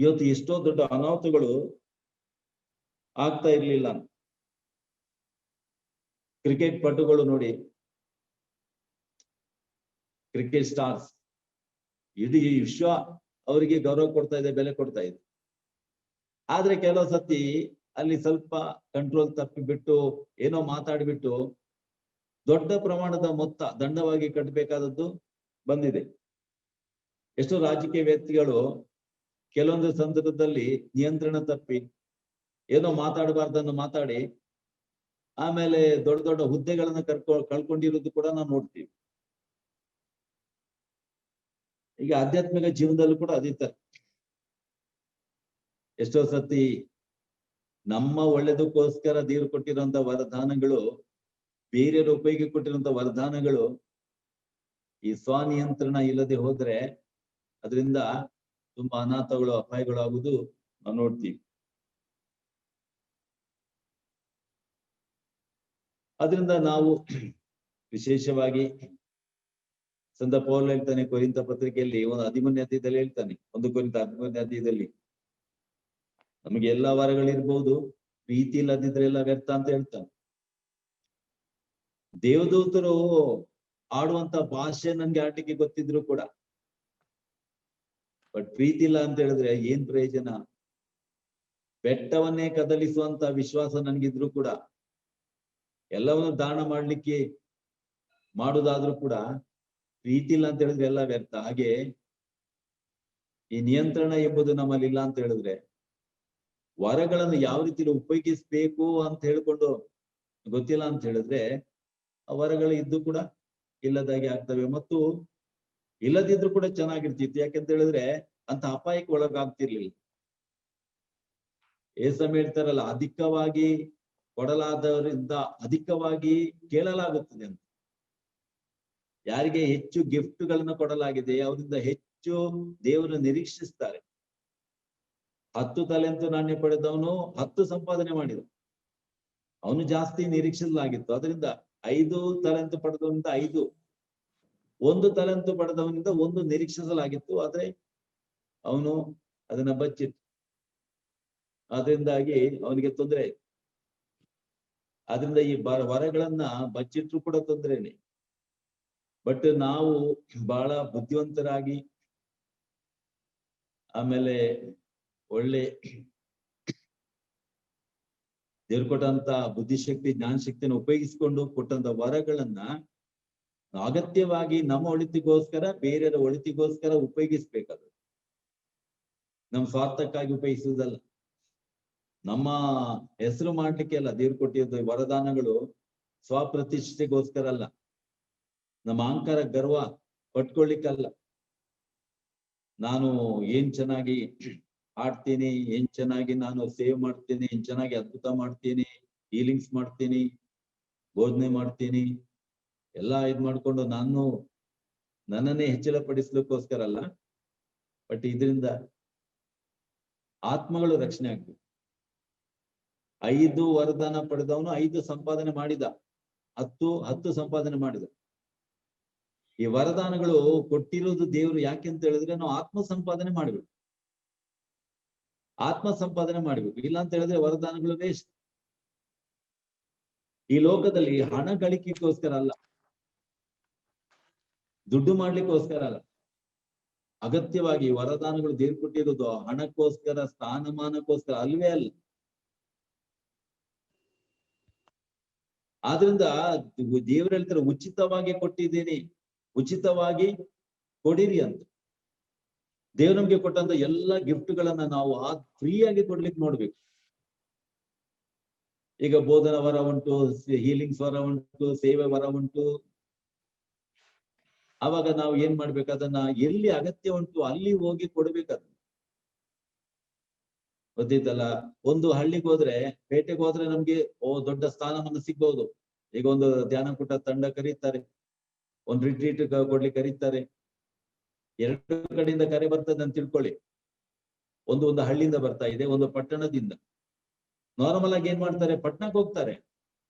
ಇವತ್ತು ಎಷ್ಟೋ ದೊಡ್ಡ ಅನಾಹುತಗಳು ಆಗ್ತಾ ಇರ್ಲಿಲ್ಲ. ಕ್ರಿಕೆಟ್ ಪಟುಗಳು ನೋಡಿ, ಕ್ರಿಕೆಟ್ ಸ್ಟಾರ್ಸ್, ಇಡೀ ವಿಶ್ವ ಅವರಿಗೆ ಗೌರವ ಕೊಡ್ತಾ ಇದೆ, ಬೆಲೆ ಕೊಡ್ತಾ ಇದೆ. ಆದ್ರೆ ಕೆಲವು ಸತಿ ಅಲ್ಲಿ ಸ್ವಲ್ಪ ಕಂಟ್ರೋಲ್ ತಪ್ಪಿಬಿಟ್ಟು ಏನೋ ಮಾತಾಡ್ಬಿಟ್ಟು ದೊಡ್ಡ ಪ್ರಮಾಣದ ಮೊತ್ತ ದಂಡವಾಗಿ ಕಟ್ಟಬೇಕಾದದ್ದು ಬಂದಿದೆ. ಎಷ್ಟೋ ರಾಜಕೀಯ ವ್ಯಕ್ತಿಗಳು ಕೆಲವೊಂದು ಸಂದರ್ಭದಲ್ಲಿ ನಿಯಂತ್ರಣ ತಪ್ಪಿ ಏನೋ ಮಾತಾಡಬಾರ್ದನ್ನು ಮಾತಾಡಿ ಆಮೇಲೆ ದೊಡ್ಡ ಹುದ್ದೆಗಳನ್ನ ಕಳ್ಕೊಂಡಿರೋದು ಕೂಡ ನಾವು ನೋಡ್ತೀವಿ. ಈಗ ಆಧ್ಯಾತ್ಮಿಕ ಜೀವನದಲ್ಲೂ ಕೂಡ ಅದೇ ತರ. ಎಷ್ಟೋ ಸತಿ ನಮ್ಮ ಒಳ್ಳೇದಕ್ಕೋಸ್ಕರ ದೇವರು ಕೊಟ್ಟಿರುವಂತ ವರದಾನಗಳು, ಬೇರೆಯವ್ರ ಉಪಯೋಗ ಕೊಟ್ಟಿರುವಂತ ವರದಾನಗಳು ಈ ಸ್ವನಿಯಂತ್ರಣ ಇಲ್ಲದೆ ಹೋದ್ರೆ ಅದರಿಂದ ತುಂಬಾ ಅನಾಥಗಳು, ಅಪಾಯಗಳು ಆಗುವುದು ನಾವು ನೋಡ್ತೀವಿ. ಅದರಿಂದ ನಾವು ವಿಶೇಷವಾಗಿ ಸಂತ ಪೌಲ್ ಹೇಳ್ತಾನೆ ಕೊರಿಂಥ ಪತ್ರಿಕೆಯಲ್ಲಿ 13ನೇ ಅಧ್ಯಾಯದಲ್ಲಿ ಹೇಳ್ತಾನೆ, 1 ಕೊರಿಂಥ 13ನೇ ಅಧ್ಯಾಯದಲ್ಲಿ, ನಮಗೆ ಎಲ್ಲಾ ವರಗಳಿರ್ಬಹುದು, ಪ್ರೀತಿ ಇಲ್ಲದಿದ್ರೆ ಎಲ್ಲ ವ್ಯರ್ಥ ಅಂತ ಹೇಳ್ತಾನೆ. ದೇವದೂತರು ಆಡುವಂತ ಭಾಷೆ ನನ್ಗೆ ಆಡ್ಲಿಕ್ಕೆ ಗೊತ್ತಿದ್ರು ಕೂಡ, ಬಟ್ ಪ್ರೀತಿ ಇಲ್ಲ ಅಂತ ಹೇಳಿದ್ರೆ ಏನ್ ಪ್ರಯೋಜನ? ಬೆಟ್ಟವನ್ನೇ ಕದಲಿಸುವಂತ ವಿಶ್ವಾಸ ನನ್ಗಿದ್ರು ಕೂಡ, ಎಲ್ಲವನ್ನು ದಾನ ಮಾಡ್ಲಿಕ್ಕೆ ಮಾಡುದಾದ್ರೂ ಕೂಡ ಪ್ರೀತಿ ಇಲ್ಲ ಅಂತ ಹೇಳಿದ್ರೆ ಎಲ್ಲ ವ್ಯರ್ಥ. ಹಾಗೆ ಈ ನಿಯಂತ್ರಣ ಎಂಬುದು ನಮ್ಮಲ್ಲಿ ಇಲ್ಲ ಅಂತ ಹೇಳಿದ್ರೆ, ವರಗಳನ್ನು ಯಾವ ರೀತಿ ಉಪಯೋಗಿಸ್ಬೇಕು ಅಂತ ಹೇಳ್ಕೊಂಡು ಗೊತ್ತಿಲ್ಲ ಅಂತ ಹೇಳಿದ್ರೆ ಆ ವರಗಳು ಇದ್ದು ಕೂಡ ಇಲ್ಲದಾಗಿ ಆಗ್ತವೆ. ಮತ್ತು ಇಲ್ಲದಿದ್ರು ಕೂಡ ಚೆನ್ನಾಗಿರ್ತಿತ್ತು. ಯಾಕೆಂತ ಹೇಳಿದ್ರೆ ಅಂತ ಅಪಾಯಕ್ಕೆ ಒಳಗಾಗ್ತಿರ್ಲಿಲ್ಲ. ಏಸಮ್ ಹೇಳ್ತಾರಲ್ಲ, ಅಧಿಕವಾಗಿ ಕೊಡಲಾದವರಿಂದ ಅಧಿಕವಾಗಿ ಕೇಳಲಾಗುತ್ತದೆ ಅಂತ. ಯಾರಿಗೆ ಹೆಚ್ಚು ಗಿಫ್ಟ್ಗಳನ್ನು ಕೊಡಲಾಗಿದೆ ಅವರಿಂದ ಹೆಚ್ಚು ದೇವರು ನಿರೀಕ್ಷಿಸ್ತಾರೆ. 10 ತಲೆಂತು ನಾಣ್ಯ ಪಡೆದವನು 10 ಸಂಪಾದನೆ ಮಾಡಿದ, ಅವನು ಜಾಸ್ತಿ ನಿರೀಕ್ಷಿಸಲಾಗಿತ್ತು. ಅದರಿಂದ 5 ತಲೆಂತು ಪಡೆದವನಿಂದ 5, 1 ತಲೆಂತು ಪಡೆದವನಿಂದ 1 ನಿರೀಕ್ಷಿಸಲಾಗಿತ್ತು, ಆದ್ರೆ ಅವನು ಅದನ್ನ ಬಚ್ಚಿಟ್ಟು, ಅದರಿಂದಾಗಿ ಅವನಿಗೆ ತೊಂದರೆ. ಆದ್ರಿಂದ ಈ ವರಗಳನ್ನ ಬಚ್ಚಿಟ್ರು ಕೂಡ ತೊಂದರೆನೆ. ಬಟ್ ನಾವು ಬಹಳ ಬುದ್ಧಿವಂತರಾಗಿ, ಆಮೇಲೆ ಒಳ್ಳೆ ದೇವ್ರು ಕೊಟ್ಟಂತ ಬುದ್ಧಿಶಕ್ತಿ, ಜ್ಞಾನಶಕ್ತಿಯನ್ನು ಉಪಯೋಗಿಸಿಕೊಂಡು ಕೊಟ್ಟಂತ ವರಗಳನ್ನ ಅಗತ್ಯವಾಗಿ ನಮ್ಮ ಒಳಿತಿಗೋಸ್ಕರ, ಬೇರೆಯವರ ಒಳಿತಿಗೋಸ್ಕರ ಉಪಯೋಗಿಸ್ಬೇಕಾದ್ರೆ, ನಮ್ಮ ಸ್ವಾರ್ಥಕ್ಕಾಗಿ ಉಪಯೋಗಿಸುವುದಲ್ಲ, ನಮ್ಮ ಹೆಸರು ಮಾಡ್ಲಿಕ್ಕೆ ಅಲ್ಲ. ದೇವ್ರು ಕೊಟ್ಟಿದ್ದು ವರದಾನಗಳು ಸ್ವಪ್ರತಿಷ್ಠೆಗೋಸ್ಕರ ಅಲ್ಲ, ನಮ್ಮ ಅಹಂಕಾರ ಗರ್ವ ಪಟ್ಕೊಳ್ಳಿಕ್ಕಲ್ಲ. ನಾನು ಏನ್ ಚೆನ್ನಾಗಿ ಆಡ್ತೀನಿ, ಏನ್ ಚೆನ್ನಾಗಿ ನಾನು ಸೇವ್ ಮಾಡ್ತೀನಿ, ಏನ್ ಚೆನ್ನಾಗಿ ಅದ್ಭುತ ಮಾಡ್ತೀನಿ, ಹೀಲಿಂಗ್ಸ್ ಮಾಡ್ತೀನಿ, ಬೋಧನೆ ಮಾಡ್ತೀನಿ, ಎಲ್ಲಾ ಇದ್ ಮಾಡ್ಕೊಂಡು ನನ್ನನ್ನೇ ಹೆಚ್ಚಳ ಪಡಿಸ್ಲಿಕ್ಕೋಸ್ಕರ ಅಲ್ಲ, ಬಟ್ ಇದರಿಂದ ಆತ್ಮಗಳು ರಕ್ಷಣೆ ಆಗ್ಬೇಕು. 5 ವರದಾನ ಪಡೆದವನು 5 ಸಂಪಾದನೆ ಮಾಡಿದ, 10 ಸಂಪಾದನೆ ಮಾಡಿದ. ಈ ವರದಾನಗಳು ಕೊಟ್ಟಿರೋದು ದೇವರು ಯಾಕೆ ಅಂತ ಹೇಳಿದ್ರೆ ನಾವು ಆತ್ಮ ಸಂಪಾದನೆ ಮಾಡ್ಬೇಕು. ಆತ್ಮ ಸಂಪಾದನೆ ಮಾಡ್ಬೇಕು. ಇಲ್ಲ ಅಂತ ಹೇಳಿದ್ರೆ ವರದಾನಗಳು ವೇಸ್ಟ್. ಈ ಲೋಕದಲ್ಲಿ ಹಣ ಗಳಿಕೆಗೋಸ್ಕರ ಅಲ್ಲ, ದುಡ್ಡು ಮಾಡ್ಲಿಕ್ಕೋಸ್ಕರ ಅಲ್ಲ. ಅಗತ್ಯವಾಗಿ ವರದಾನಗಳು ದೇವ್ರು ಕೊಟ್ಟಿರೋದು ಹಣಕ್ಕೋಸ್ಕರ, ಸ್ಥಾನಮಾನಕ್ಕೋಸ್ಕರ ಅಲ್ವೇ ಅಲ್ಲ. ಆದ್ರಿಂದ ದೇವ್ರು ಹೇಳ್ತಾರೆ ಉಚಿತವಾಗಿ ಕೊಟ್ಟಿದ್ದೀನಿ, ಉಚಿತವಾಗಿ ಕೊಡಿರಿ ಅಂತ. ದೇವ್ರು ನಮ್ಗೆ ಕೊಟ್ಟಂತ ಎಲ್ಲಾ ಗಿಫ್ಟ್ಗಳನ್ನ ನಾವು ಫ್ರೀಯಾಗಿ ಕೊಡ್ಲಿಕ್ಕೆ ನೋಡ್ಬೇಕು. ಈಗ ಬೋಧನ ವರ ಉಂಟು, ಹೀಲಿಂಗ್ಸ್ ವರ ಉಂಟು, ಸೇವೆ ವರ ಉಂಟು. ಅವಾಗ ನಾವು ಏನ್ ಮಾಡ್ಬೇಕು, ಅದನ್ನ ಎಲ್ಲಿ ಅಗತ್ಯ ಉಂಟು ಅಲ್ಲಿ ಹೋಗಿ ಕೊಡ್ಬೇಕದು. ಗೊತ್ತಿತ್ತಲ್ಲ, ಒಂದು ಹಳ್ಳಿಗೆ ಹೋದ್ರೆ, ಪೇಟೆಗೆ ಹೋದ್ರೆ ನಮ್ಗೆ ದೊಡ್ಡ ಸ್ಥಾನಮಾನ ಸಿಗ್ಬಹುದು. ಈಗ ಒಂದು ಧ್ಯಾನ ಕೂಟ ತಂಡ ಕರೀತಾರೆ, ಒಂದು ರಿಟ್ರೀಟ್ ಕೊಡ್ಲಿಕ್ಕೆ ಕರೀತಾರೆ, 2 ಕಡೆಯಿಂದ ಕರೆ ಬರ್ತದೆ ಅಂತ ತಿಳ್ಕೊಳ್ಳಿ. ಒಂದು ಹಳ್ಳಿಯಿಂದ ಬರ್ತಾ ಇದೆ, ಒಂದು ಪಟ್ಟಣದಿಂದ. ನಾರ್ಮಲ್ ಆಗಿ ಏನ್ ಮಾಡ್ತಾರೆ, ಪಟ್ಟಣಕ್ಕೆ ಹೋಗ್ತಾರೆ,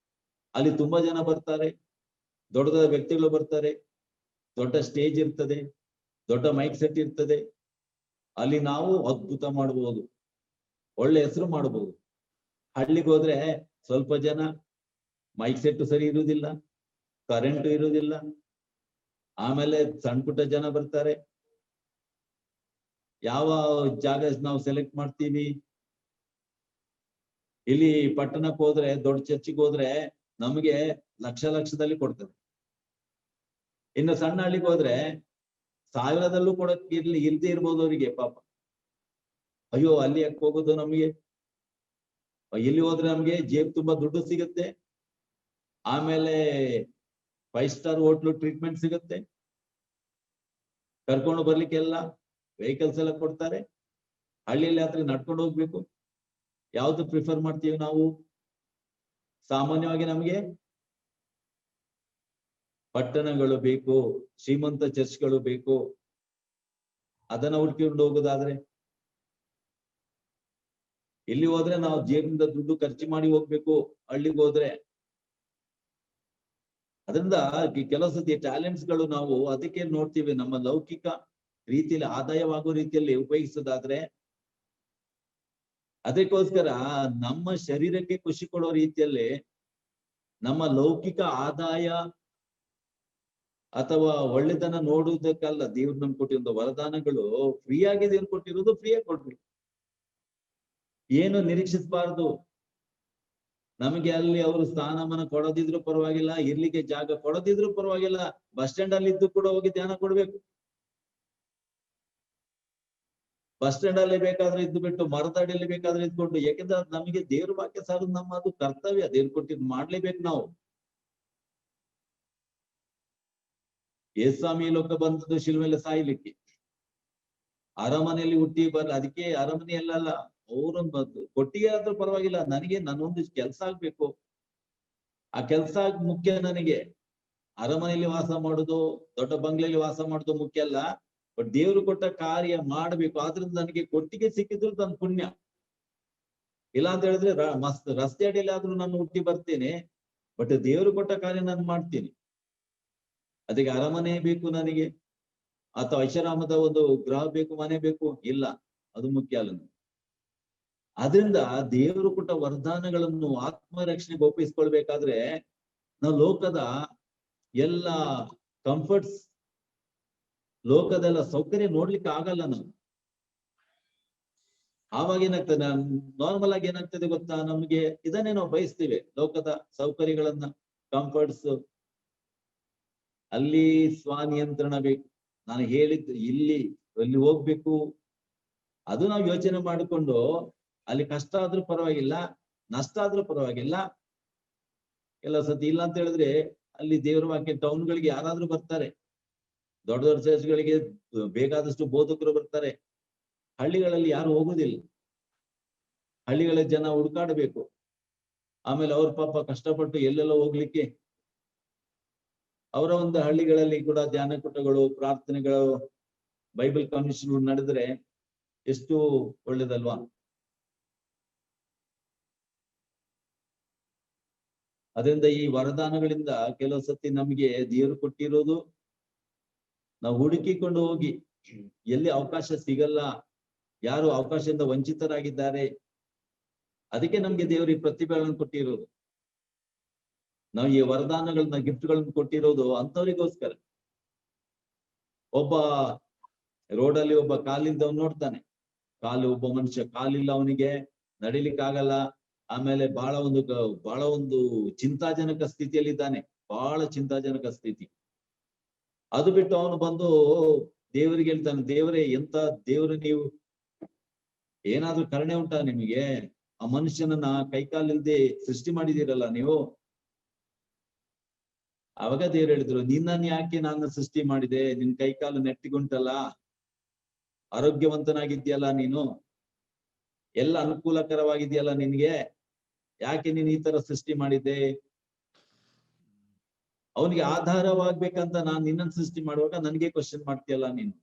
ಅಲ್ಲಿ ತುಂಬಾ ಜನ ಬರ್ತಾರೆ, ದೊಡ್ಡ ದೊಡ್ಡ ವ್ಯಕ್ತಿಗಳು ಬರ್ತಾರೆ, ದೊಡ್ಡ ಸ್ಟೇಜ್ ಇರ್ತದೆ, ದೊಡ್ಡ ಮೈಕ್ ಸೆಟ್ ಇರ್ತದೆ. ಅಲ್ಲಿ ನಾವು ಅದ್ಭುತ ಮಾಡಬಹುದು, ಒಳ್ಳೆ ಹೆಸರು ಮಾಡಬಹುದು. ಹಳ್ಳಿಗೆ ಹೋದ್ರೆ ಸ್ವಲ್ಪ ಜನ, ಮೈಕ್ ಸೆಟ್ ಸರಿ ಇರುವುದಿಲ್ಲ, ಕರೆಂಟ್ ಇರುವುದಿಲ್ಲ, ಆಮೇಲೆ ಸಣ್ಣ ಪುಟ್ಟ ಜನ ಬರ್ತಾರೆ. ಯಾವ ಜಾಗ ನಾವು ಸೆಲೆಕ್ಟ್ ಮಾಡ್ತೀವಿ? ಇಲ್ಲಿ ಪಟ್ಟಣಕ್ಕೆ ಹೋದ್ರೆ, ದೊಡ್ಡ ಚರ್ಚಿಗೆ ಹೋದ್ರೆ ನಮಗೆ ಲಕ್ಷದಲ್ಲಿ ಕೊಡ್ತಾರೆ. ಇನ್ನು ಸಣ್ಣ ಹಳ್ಳಿಗೆ ಹೋದ್ರೆ 1000ದಲ್ಲೂ ಕೊಡಕ್ ಇಲ್ದೇ ಇರ್ಬೋದು ಅವರಿಗೆ, ಪಾಪ. ಅಯ್ಯೋ ಅಲ್ಲಿ ಯಾಕೆ ಹೋಗೋದು, ನಮ್ಗೆ ಇಲ್ಲಿ ಹೋದ್ರೆ ನಮ್ಗೆ ಜೇಬ್ ತುಂಬಾ ದುಡ್ಡು ಸಿಗುತ್ತೆ, ಆಮೇಲೆ 5 ಸ್ಟಾರ್ ಹೋಟ್ಲು ಟ್ರೀಟ್ಮೆಂಟ್ ಸಿಗುತ್ತೆ, ಕರ್ಕೊಂಡು ಬರ್ಲಿಕ್ಕೆಲ್ಲ ವೆಹಿಕಲ್ಸ್ ಎಲ್ಲ ಕೊಡ್ತಾರೆ. ಹಳ್ಳಿಯಲ್ಲಿ ಆದ್ರೆ ನಡ್ಕೊಂಡು ಹೋಗ್ಬೇಕು. ಯಾವ್ದು ಪ್ರಿಫರ್ ಮಾಡ್ತೀವಿ ನಾವು? ಸಾಮಾನ್ಯವಾಗಿ ನಮ್ಗೆ ಪಟ್ಟಣಗಳು ಬೇಕು, ಶ್ರೀಮಂತ ಚರ್ಚ್ಗಳು ಬೇಕು. ಅದನ್ನ ಹುಡ್ಕೊಂಡು ಹೋಗೋದಾದ್ರೆ ಇಲ್ಲಿ ಹೋದ್ರೆ ನಾವು ಜೇಬಿಂದ ದುಡ್ಡು ಖರ್ಚು ಮಾಡಿ ಹೋಗ್ಬೇಕು, ಹಳ್ಳಿಗೆ ಹೋದ್ರೆ. ಅದರಿಂದ ಕೆಲವು ಸತಿ ಟ್ಯಾಲೆಂಟ್ಸ್ ಗಳು ನಾವು ಅದಕ್ಕೆ ನೋಡ್ತೀವಿ, ನಮ್ಮ ಲೌಕಿಕ ರೀತಿಯಲ್ಲಿ ಆದಾಯವಾಗುವ ರೀತಿಯಲ್ಲಿ ಉಪಯೋಗಿಸೋದಾದ್ರೆ, ಅದಕ್ಕೋಸ್ಕರ ನಮ್ಮ ಶರೀರಕ್ಕೆ ಖುಷಿ ಕೊಡೋ ರೀತಿಯಲ್ಲಿ ನಮ್ಮ ಲೌಕಿಕ ಆದಾಯ ಅಥವಾ ಒಳ್ಳೆದನ್ನ ನೋಡುವುದಕ್ಕಲ್ಲ ದೇವ್ರು ನಮ್ಗೆ ಕೊಟ್ಟಿರೋ ವರದಾನಗಳು. ಫ್ರೀಯಾಗಿ ದೇವ್ರು ಕೊಟ್ಟಿರೋದು ಫ್ರೀಯಾಗಿ ಕೊಡ್ಬೇಕು, ಏನು ನಿರೀಕ್ಷಿಸಬಾರ್ದು. ನಮಗೆ ಅಲ್ಲಿ ಅವರು ಸ್ಥಾನಮಾನ ಕೊಡದಿದ್ರು ಪರವಾಗಿಲ್ಲ, ಇರ್ಲಿಕ್ಕೆ ಜಾಗ ಕೊಡದಿದ್ರು ಪರವಾಗಿಲ್ಲ, ಬಸ್ ಸ್ಟ್ಯಾಂಡ್ ಅಲ್ಲಿ ಇದ್ದು ಕೂಡ ಹೋಗಿ ಧ್ಯಾನ ಕೊಡ್ಬೇಕು. ಬಸ್ ಸ್ಟ್ಯಾಂಡ್ ಅಲ್ಲಿ ಬೇಕಾದ್ರೆ ಇದ್ದು ಬಿಟ್ಟು, ಮರದಡಿಯಲ್ಲಿ ಬೇಕಾದ್ರೆ ಇದ್ಕೊಂಡು, ಯಾಕೆಂದ್ರೆ ನಮಗೆ ದೇವ್ರ ವಾಕ್ಯ ಸಾರೋದು ನಮ್ಮ ಅದು ಕರ್ತವ್ಯ, ದೇವ್ರು ಕೊಟ್ಟಿದ್ದು ಮಾಡ್ಲೇಬೇಕು ನಾವು. ಯೇಸ್ವಾಮಿ ಲೋಕ ಬಂದದ್ದು ಶಿಲ್ಮೆಲ್ಲ ಸಾಯ್ಲಿಕ್ಕೆ, ಅರಮನೆಯಲ್ಲಿ ಹುಟ್ಟಿ ಬರ್ಲಿ, ಅದಕ್ಕೆ ಅರಮನೆಯಲ್ಲ, ಅವ್ರೊಂದು ಬಂದು ಕೊಟ್ಟಿಗೆ ಆದ್ರೂ ಪರವಾಗಿಲ್ಲ, ನನಗೆ ನನ್ನೊಂದು ಕೆಲ್ಸ ಆಗ್ಬೇಕು, ಆ ಕೆಲ್ಸ ಮುಖ್ಯ ನನಗೆ. ಅರಮನೆಯಲ್ಲಿ ವಾಸ ಮಾಡುದು, ದೊಡ್ಡ ಬಂಗ್ಲೆಯಲ್ಲಿ ವಾಸ ಮಾಡುದು ಮುಖ್ಯ ಅಲ್ಲ, ಬಟ್ ದೇವ್ರು ಕೊಟ್ಟ ಕಾರ್ಯ ಮಾಡ್ಬೇಕು. ಆದ್ರಿಂದ ನನಗೆ ಕೊಟ್ಟಿಗೆ ಸಿಕ್ಕಿದ್ರು ನನ್ನ ಪುಣ್ಯ. ಇಲ್ಲ ಅಂತ ಹೇಳಿದ್ರೆ ಮಸ್ತ್ ರಸ್ತೆ ಅಡಿಯಲ್ಲಿ ಆದ್ರೂ ನಾನು ಹುಟ್ಟಿ ಬರ್ತೇನೆ, ಬಟ್ ದೇವ್ರು ಕೊಟ್ಟ ಕಾರ್ಯ ನಾನು ಮಾಡ್ತೀನಿ. ಅದಕ್ಕೆ ಅರಮನೆ ಬೇಕು ನನಗೆ, ಅಥವಾ ಐಷಾರಾಮದ ಒಂದು ಗೃಹ ಬೇಕು, ಮನೆ ಬೇಕು, ಇಲ್ಲ, ಅದು ಮುಖ್ಯ ಅಲ್ಲ. ಆದ್ರಿಂದ ದೇವರು ಕೊಟ್ಟ ವರದಾನಗಳನ್ನು ಆತ್ಮರಕ್ಷಣೆಗೆ ಒಪ್ಪಿಸ್ಕೊಳ್ಬೇಕಾದ್ರೆ ನಾವು ಲೋಕದ ಎಲ್ಲ ಕಂಫರ್ಟ್ಸ್, ಲೋಕದೆಲ್ಲ ಸೌಕರ್ಯ ನೋಡ್ಲಿಕ್ಕೆ ಆಗಲ್ಲ ನಾವು. ಆವಾಗ ಏನಾಗ್ತದೆ, ನಾರ್ಮಲ್ ಆಗಿ ಏನಾಗ್ತದೆ ಗೊತ್ತಾ, ನಮ್ಗೆ ಇದನ್ನೇ ನಾವು ಬಯಸ್ತೀವಿ, ಲೋಕದ ಸೌಕರ್ಯಗಳನ್ನ, ಕಂಫರ್ಟ್ಸ್. ಅಲ್ಲಿ ಸ್ವನಿಯಂತ್ರಣ ಬೇಕು, ನಾನು ಹೇಳಿದ್ದು ಇಲ್ಲಿ ಹೋಗ್ಬೇಕು, ಅದು ನಾವು ಯೋಚನೆ ಮಾಡಿಕೊಂಡು ಅಲ್ಲಿ ಕಷ್ಟ ಆದ್ರೂ ಪರವಾಗಿಲ್ಲ, ನಷ್ಟ ಆದ್ರೂ ಪರವಾಗಿಲ್ಲ. ಎಲ್ಲ ಸತಿ ಇಲ್ಲ ಅಂತ ಹೇಳಿದ್ರೆ ಅಲ್ಲಿ ದೇವ್ರ ವಾಕ್ಯ ಟೌನ್ಗಳಿಗೆ ಯಾರಾದ್ರೂ ಬರ್ತಾರೆ, ದೊಡ್ಡ ದೊಡ್ಡ ಚರ್ಚ್ಗಳಿಗೆ ಬೇಕಾದಷ್ಟು ಬೋಧಕರು ಬರ್ತಾರೆ. ಹಳ್ಳಿಗಳಲ್ಲಿ ಯಾರು ಹೋಗುದಿಲ್ಲ. ಹಳ್ಳಿಗಳ ಜನ ಹುಡುಕಾಡಬೇಕು. ಆಮೇಲೆ ಅವ್ರ ಪಾಪ ಕಷ್ಟಪಟ್ಟು ಎಲ್ಲೆಲ್ಲ ಹೋಗ್ಲಿಕ್ಕೆ, ಅವರ ಒಂದು ಹಳ್ಳಿಗಳಲ್ಲಿ ಕೂಡ ಧ್ಯಾನ ಕೂಟಗಳು, ಪ್ರಾರ್ಥನೆಗಳು, ಬೈಬಲ್ ಕಾನ್ವೆನ್ಷನ್ ನಡೆದ್ರೆ ಎಷ್ಟು ಒಳ್ಳೇದಲ್ವಾ. ಅದರಿಂದ ಈ ವರದಾನಗಳಿಂದ ಕೆಲವು ಸತಿ ನಮಗೆ ದೇವರು ಕೊಟ್ಟಿರೋದು ನಾವು ಹುಡುಕಿಕೊಂಡು ಹೋಗಿ, ಎಲ್ಲಿ ಅವಕಾಶ ಸಿಗಲ್ಲ, ಯಾರು ಅವಕಾಶದಿಂದ ವಂಚಿತರಾಗಿದ್ದಾರೆ, ಅದಕ್ಕೆ ನಮ್ಗೆ ದೇವರು ಈ ಪ್ರತಿಭೆಗಳನ್ನು ಕೊಟ್ಟಿರೋದು. ನಾವು ಈ ವರದಾನಗಳನ್ನ, ಗಿಫ್ಟ್ಗಳನ್ನ ಕೊಟ್ಟಿರೋದು ಅಂತವರಿಗೋಸ್ಕರ. ಒಬ್ಬ ರೋಡಲ್ಲಿ ಒಬ್ಬ ಕಾಲಿಲ್ದವನ್ ನೋಡ್ತಾನೆ, ಒಬ್ಬ ಮನುಷ್ಯ ಕಾಲಿಲ್ಲ, ಅವನಿಗೆ ನಡಿಲಿಕ್ಕಾಗಲ್ಲ, ಆಮೇಲೆ ಬಹಳ ಒಂದು ಚಿಂತಾಜನಕ ಸ್ಥಿತಿಯಲ್ಲಿದ್ದಾನೆ, ಬಹಳ ಚಿಂತಾಜನಕ ಸ್ಥಿತಿ. ಅದು ಬಿಟ್ಟು ಅವನು ಬಂದು ದೇವರಿಗೆ ಹೇಳ್ತಾನೆ, ದೇವರೇ, ಎಂತ ದೇವರು ನೀವು, ಏನಾದ್ರೂ ಕರುಣೆ ಉಂಟಾ ನಿಮಗೆ? ಆ ಮನುಷ್ಯನನ್ನ ಕೈಕಾಲಿಲ್ದೆ ಸೃಷ್ಟಿ ಮಾಡಿದೀರಲ್ಲ ನೀವು. ಅವಾಗ ದೇವ್ರು ಹೇಳಿದ್ರು, ನಿನ್ನನ್ನು ಯಾಕೆ ನಾನು ಸೃಷ್ಟಿ ಮಾಡಿದೆ? ನಿನ್ ಕೈಕಾಲು ನೆಟ್ಟಿಗುಂಟಲ್ಲ, ಆರೋಗ್ಯವಂತನಾಗಿದ್ಯಲ್ಲ ನೀನು, ಎಲ್ಲ ಅನುಕೂಲಕರವಾಗಿದೆಯಲ್ಲ ನಿನ್ಗೆ, ಯಾಕೆ ನೀನ್ ಈ ತರ ಸೃಷ್ಟಿ ಮಾಡಿದ್ದೆ? ಅವನಿಗೆ ಆಧಾರವಾಗ್ಬೇಕಂತ ನಾನ್ ನಿನ್ನನ್ನು ಸೃಷ್ಟಿ ಮಾಡುವಾಗ ನನ್ಗೆ ಕ್ವಶನ್ ಮಾಡ್ತೀಯಲ್ಲ ನೀನು.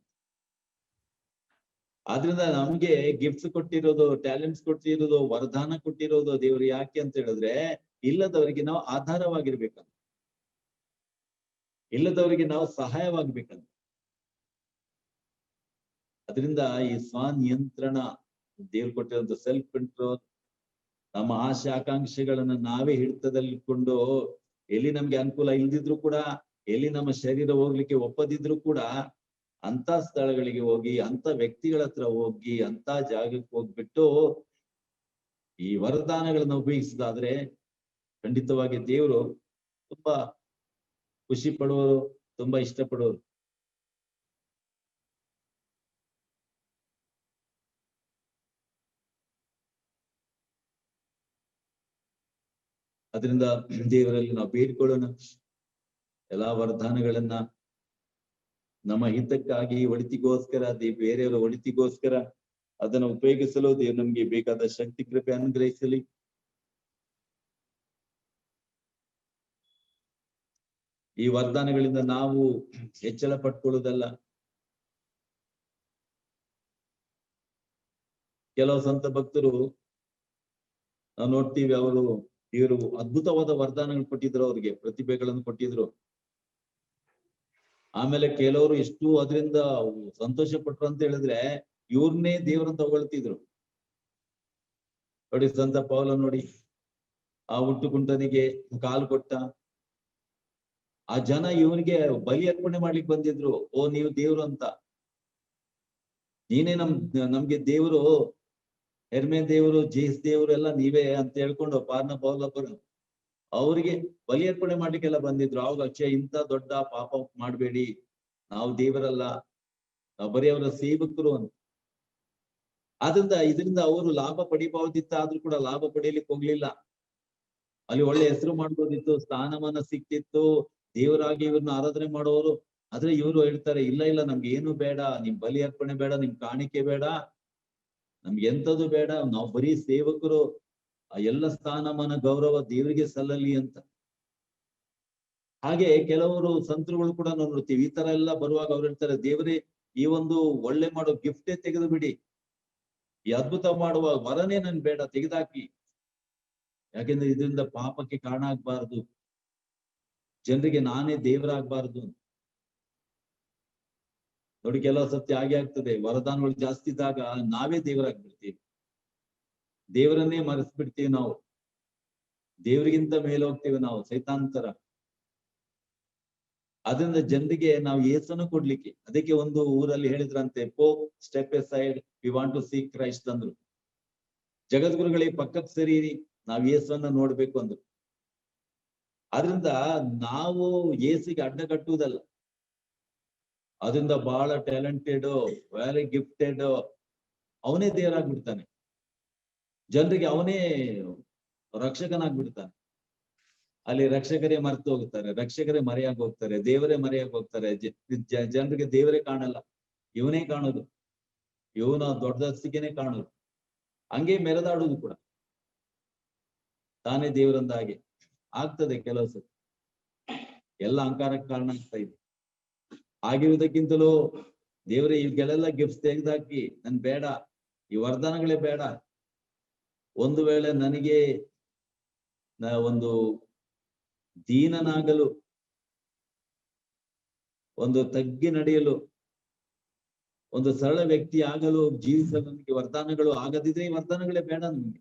ಆದ್ರಿಂದ ನಮ್ಗೆ ಗಿಫ್ಟ್ಸ್ ಕೊಟ್ಟಿರೋದು, ಟ್ಯಾಲೆಂಟ್ಸ್ ಕೊಟ್ಟಿರೋದು, ವರದಾನ ಕೊಟ್ಟಿರೋದು ದೇವ್ರು ಯಾಕೆ ಅಂತ ಹೇಳಿದ್ರೆ, ಇಲ್ಲದವರಿಗೆ ನಾವು ಆಧಾರವಾಗಿರ್ಬೇಕಂತ, ಇಲ್ಲದವರಿಗೆ ನಾವು ಸಹಾಯವಾಗ್ಬೇಕಂತ. ಅದರಿಂದ ಈ ಸ್ವನಿಯಂತ್ರಣ, ದೇವ್ರು ಕೊಟ್ಟಿರೋದು ಸೆಲ್ಫ್ ಕಂಟ್ರೋಲ್, ನಮ್ಮ ಆಸೆ ಆಕಾಂಕ್ಷೆಗಳನ್ನ ನಾವೇ ಹಿಡಿತದಲ್ಲಿಟ್ಕೊಂಡು, ಎಲ್ಲಿ ನಮ್ಗೆ ಅನುಕೂಲ ಇಲ್ದಿದ್ರು ಕೂಡ, ಎಲ್ಲಿ ನಮ್ಮ ಶರೀರ ಹೋಗ್ಲಿಕ್ಕೆ ಒಪ್ಪದಿದ್ರು ಕೂಡ, ಅಂತ ಸ್ಥಳಗಳಿಗೆ ಹೋಗಿ, ಅಂತ ವ್ಯಕ್ತಿಗಳ ಹತ್ರ ಹೋಗಿ, ಅಂತ ಜಾಗಕ್ಕೆ ಹೋಗ್ಬಿಟ್ಟು ಈ ವರದಾನಗಳನ್ನ ಉಪಯೋಗಿಸಿದಾದ್ರೆ ಖಂಡಿತವಾಗಿ ದೇವರು ತುಂಬಾ ಖುಷಿ ಪಡುವರು, ತುಂಬಾ ಇಷ್ಟಪಡುವರು. ಅದರಿಂದ ದೇವರಲ್ಲಿ ನಾವು ಬೇಡ್ಕೊಳ್ಳೋಣ, ಎಲ್ಲಾ ವರದಾನಗಳನ್ನ ನಮ್ಮ ಹಿತಕ್ಕಾಗಿ, ಒಳಿತಿಗೋಸ್ಕರ, ಬೇರೆಯವರ ಒಳಿತಿಗೋಸ್ಕರ ಅದನ್ನು ಉಪಯೋಗಿಸಲು ದೇವರು ನಮ್ಗೆ ಬೇಕಾದ ಶಕ್ತಿ, ಕೃಪೆ ಅನುಗ್ರಹಿಸಲಿ. ಈ ವರದಾನಗಳಿಂದ ನಾವು ಹೆಚ್ಚಳ ಪಟ್ಕೊಳ್ಳುವುದಲ್ಲ. ಕೆಲವು ಸಂತ ಭಕ್ತರು ನಾವು ನೋಡ್ತೀವಿ, ಇವರು ಅದ್ಭುತವಾದ ವರದಾನಗಳು ಕೊಟ್ಟಿದ್ರು, ಅವ್ರಿಗೆ ಪ್ರತಿಭೆಗಳನ್ನು ಕೊಟ್ಟಿದ್ರು. ಆಮೇಲೆ ಕೆಲವರು ಎಷ್ಟು ಅದರಿಂದ ಸಂತೋಷ ಪಟ್ರು ಅಂತ ಹೇಳಿದ್ರೆ, ಇವ್ರನ್ನೇ ದೇವರನ್ನ ತಗೊಳ್ತಿದ್ರು. ನೋಡಿ, ಸಂತ ಪೌಲ ನೋಡಿ, ಆ ಹುಟ್ಟು ಕುಂಟನಿಗೆ ಕಾಲು ಕೊಟ್ಟ. ಆ ಜನ ಇವನಿಗೆ ಬಲಿ ಅರ್ಪಣೆ ಮಾಡ್ಲಿಕ್ಕೆ ಬಂದಿದ್ರು. ಓ, ನೀವು ದೇವ್ರು ಅಂತ, ನೀನೇ ನಮ್ಗೆ ದೇವರು, ಹೆರ್ಮೆ ದೇವರು, ಜೇಸ್ ದೇವರು ಎಲ್ಲ ನೀವೇ ಅಂತ ಹೇಳ್ಕೊಂಡು ಪಾರ್ನ ಪೌಲೊಬ್ಬರು ಅವ್ರಿಗೆ ಬಲಿ ಅರ್ಪಣೆ ಮಾಡ್ಲಿಕ್ಕೆಲ್ಲ ಬಂದಿದ್ರು. ಅವಾಗ ಅಕ್ಷಯ, ಇಂಥ ದೊಡ್ಡ ಪಾಪ ಮಾಡ್ಬೇಡಿ, ನಾವು ದೇವರಲ್ಲ, ನಾವು ಬರೀ ಅವರ ಸೇವಕರು ಅಂತ. ಇದರಿಂದ ಅವರು ಲಾಭ ಪಡಿಬಹುದಿತ್ತ, ಆದ್ರೂ ಕೂಡ ಲಾಭ ಪಡೆಯಲಿಕ್ಕೆ ಹೋಗ್ಲಿಲ್ಲ. ಅಲ್ಲಿ ಒಳ್ಳೆ ಹೆಸರು ಮಾಡ್ಬೋದಿತ್ತು, ಸ್ಥಾನಮಾನ ಸಿಕ್ತಿತ್ತು, ದೇವರಾಗಿ ಇವ್ರನ್ನ ಆರಾಧನೆ ಮಾಡೋರು. ಆದ್ರೆ ಇವರು ಹೇಳ್ತಾರೆ, ಇಲ್ಲ ನಮ್ಗೆ ಏನು ಬೇಡ, ನಿಮ್ ಬಲಿ ಅರ್ಪಣೆ ಬೇಡ, ನಿಮ್ ಕಾಣಿಕೆ ಬೇಡ, ನಮ್ಗೆ ಎಂಥದ್ದು ಬೇಡ, ನಾವು ಬರೀ ಸೇವಕರು, ಆ ಎಲ್ಲ ಸ್ಥಾನಮಾನ ಗೌರವ ದೇವರಿಗೆ ಸಲ್ಲಲಿ ಅಂತ. ಹಾಗೆ ಕೆಲವರು ಸಂತರುಗಳು ಕೂಡ ನಾವು ನೋಡ್ತೀವಿ, ಈ ತರ ಎಲ್ಲ ಬರುವಾಗ ಅವ್ರು ಹೇಳ್ತಾರೆ, ದೇವರೇ, ಈ ಒಂದು ಒಳ್ಳೆ ಮಾಡೋ ಗಿಫ್ಟೇ ತೆಗೆದು ಬಿಡಿ, ಈ ಅದ್ಭುತ ಮಾಡುವ ವರನೇ ನನ್ ಬೇಡ, ತೆಗೆದಾಕಿ. ಯಾಕೆಂದ್ರೆ ಇದರಿಂದ ಪಾಪಕ್ಕೆ ಕಾರಣ ಆಗ್ಬಾರ್ದು, ಜನರಿಗೆ ನಾನೇ ದೇವರಾಗ್ಬಾರ್ದು. ನೋಡಿ, ಕೆಲವು ಸತ್ಯ ಹಾಗೆ ಆಗ್ತದೆ, ವರದಾನಗಳು ಜಾಸ್ತಿ ಇದ್ದಾಗ ನಾವೇ ದೇವರಾಗ್ಬಿಡ್ತೀವಿ, ದೇವರನ್ನೇ ಮರೆಸ್ಬಿಡ್ತೀವಿ ನಾವು, ದೇವರಿಗಿಂತ ಮೇಲೆ ಹೋಗ್ತೀವಿ ನಾವು, ಸೈತಾಂತರ. ಅದರಿಂದ ಜನರಿಗೆ ನಾವು ಯೇಸನ್ನು ಕೊಡ್ಲಿಕ್ಕೆ, ಅದಕ್ಕೆ ಒಂದು ಊರಲ್ಲಿ ಹೇಳಿದ್ರಂತೆ, Pope step aside, we want to see Christ ಅಂದ್ರು. ಜಗದ್ಗುರುಗಳಿಗೆ ಪಕ್ಕಕ್ಕೆ ಸೇರಿ ನಾವು ಯೇಸನ್ನ ನೋಡ್ಬೇಕು ಅಂದ್ರು. ಆದ್ರಿಂದ ನಾವು ಯೇಸುಗೆ ಅಡ್ಡ ಕಟ್ಟುವುದಲ್ಲ, ಅದರಿಂದ ಬಹಳ ಟ್ಯಾಲೆಂಟೆಡ್, ವೆರಿ ಗಿಫ್ಟೆಡ್, ಅವನೇ ದೇವರಾಗ್ಬಿಡ್ತಾನೆ, ಜನರಿಗೆ ಅವನೇ ರಕ್ಷಕನಾಗ್ಬಿಡ್ತಾನೆ. ಅಲ್ಲಿ ರಕ್ಷಕರೇ ಮರೆತು ಹೋಗ್ತಾರೆ, ರಕ್ಷಕರೇ ಮರೆಯಾಗಿ ಹೋಗ್ತಾರೆ, ದೇವರೇ ಮರೆಯಾಗಿ ಹೋಗ್ತಾರೆ. ಜನರಿಗೆ ದೇವರೇ ಕಾಣಲ್ಲ, ಇವನೇ ಕಾಣೋದು, ಇವನ ದೊಡ್ಡದಸ್ತಿಗೆನೆ ಕಾಣೋದು. ಹಂಗೆ ಮೆರೆದಾಡುದು ಕೂಡ ತಾನೇ ದೇವರಂದ ಹಾಗೆ ಆಗ್ತದೆ ಕೆಲವು ಸತಿ. ಎಲ್ಲ ಅಹಂಕಾರಕ್ಕೆ ಕಾರಣ ಆಗ್ತಾ ಇದೆ. ಆಗಿರುವುದಕ್ಕಿಂತಲೂ ದೇವರೇ ಇವ್ಗೆಲ್ಲ ಗಿಫ್ಟ್ಸ್ ತೆಗೆದಾಕಿ, ನನ್ ಬೇಡ, ಈ ವರದಾನಗಳೇ ಬೇಡ. ಒಂದು ವೇಳೆ ನನಗೆ ಒಂದು ದೀನನಾಗಲು, ಒಂದು ತಗ್ಗಿ ನಡೆಯಲು, ಒಂದು ಸರಳ ವ್ಯಕ್ತಿ ಆಗಲು, ಜೀವಿಸಲು ನನಗೆ ವರದಾನಗಳು ಆಗದಿದ್ರೆ ಈ ವರದಾನಗಳೇ ಬೇಡ ನಮ್ಗೆ.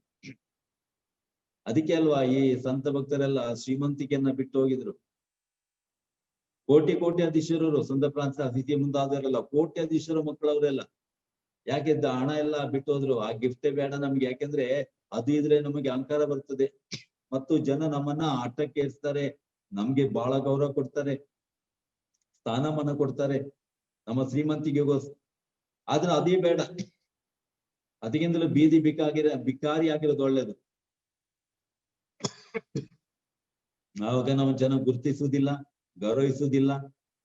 ಅದಕ್ಕೆ ಅಲ್ವಾ ಈ ಸಂತ ಭಕ್ತರೆಲ್ಲ ಶ್ರೀಮಂತಿಕೆಯನ್ನ ಬಿಟ್ಟು ಹೋಗಿದ್ರು. ಕೋಟಿ ಕೋಟ್ಯಾಧೀಶ್ವರರು, ಸಂತ ಫ್ರಾನ್ಸಿಸ್ ಅಸಿಸಿ ಮುಂದಾದವರೆಲ್ಲ ಕೋಟ್ಯಾಧೀಶ್ವರ ಮಕ್ಕಳವರೆಲ್ಲ. ಯಾಕೆ ಹಣ ಎಲ್ಲ ಬಿಟ್ಟು ಹೋದ್ರು? ಆ ಗಿಫ್ಟೇ ಬೇಡ ನಮ್ಗೆ. ಯಾಕೆಂದ್ರೆ ಅದು ಇದ್ರೆ ನಮಗೆ ಅಹಂಕಾರ ಬರ್ತದೆ, ಮತ್ತು ಜನ ನಮ್ಮನ್ನ ಆಟಕ್ಕೆ ಏರಿಸ್ತಾರೆ, ನಮ್ಗೆ ಬಹಳ ಗೌರವ ಕೊಡ್ತಾರೆ, ಸ್ಥಾನಮಾನ ಕೊಡ್ತಾರೆ ನಮ್ಮ ಶ್ರೀಮಂತಿಗೆಗೋಸ್ಕರ. ಆದ್ರೆ ಅದೇ ಬೇಡ. ಅದಕ್ಕಿಂತಲೂ ಬೀದಿ ಬಿಕಾರಿ ಆಗಿರೋದು ಒಳ್ಳೇದು. ಆವಾಗ ನಾವು ಜನ ಗುರುತಿಸುವುದಿಲ್ಲ, ಗೌರವಿಸುವುದಿಲ್ಲ,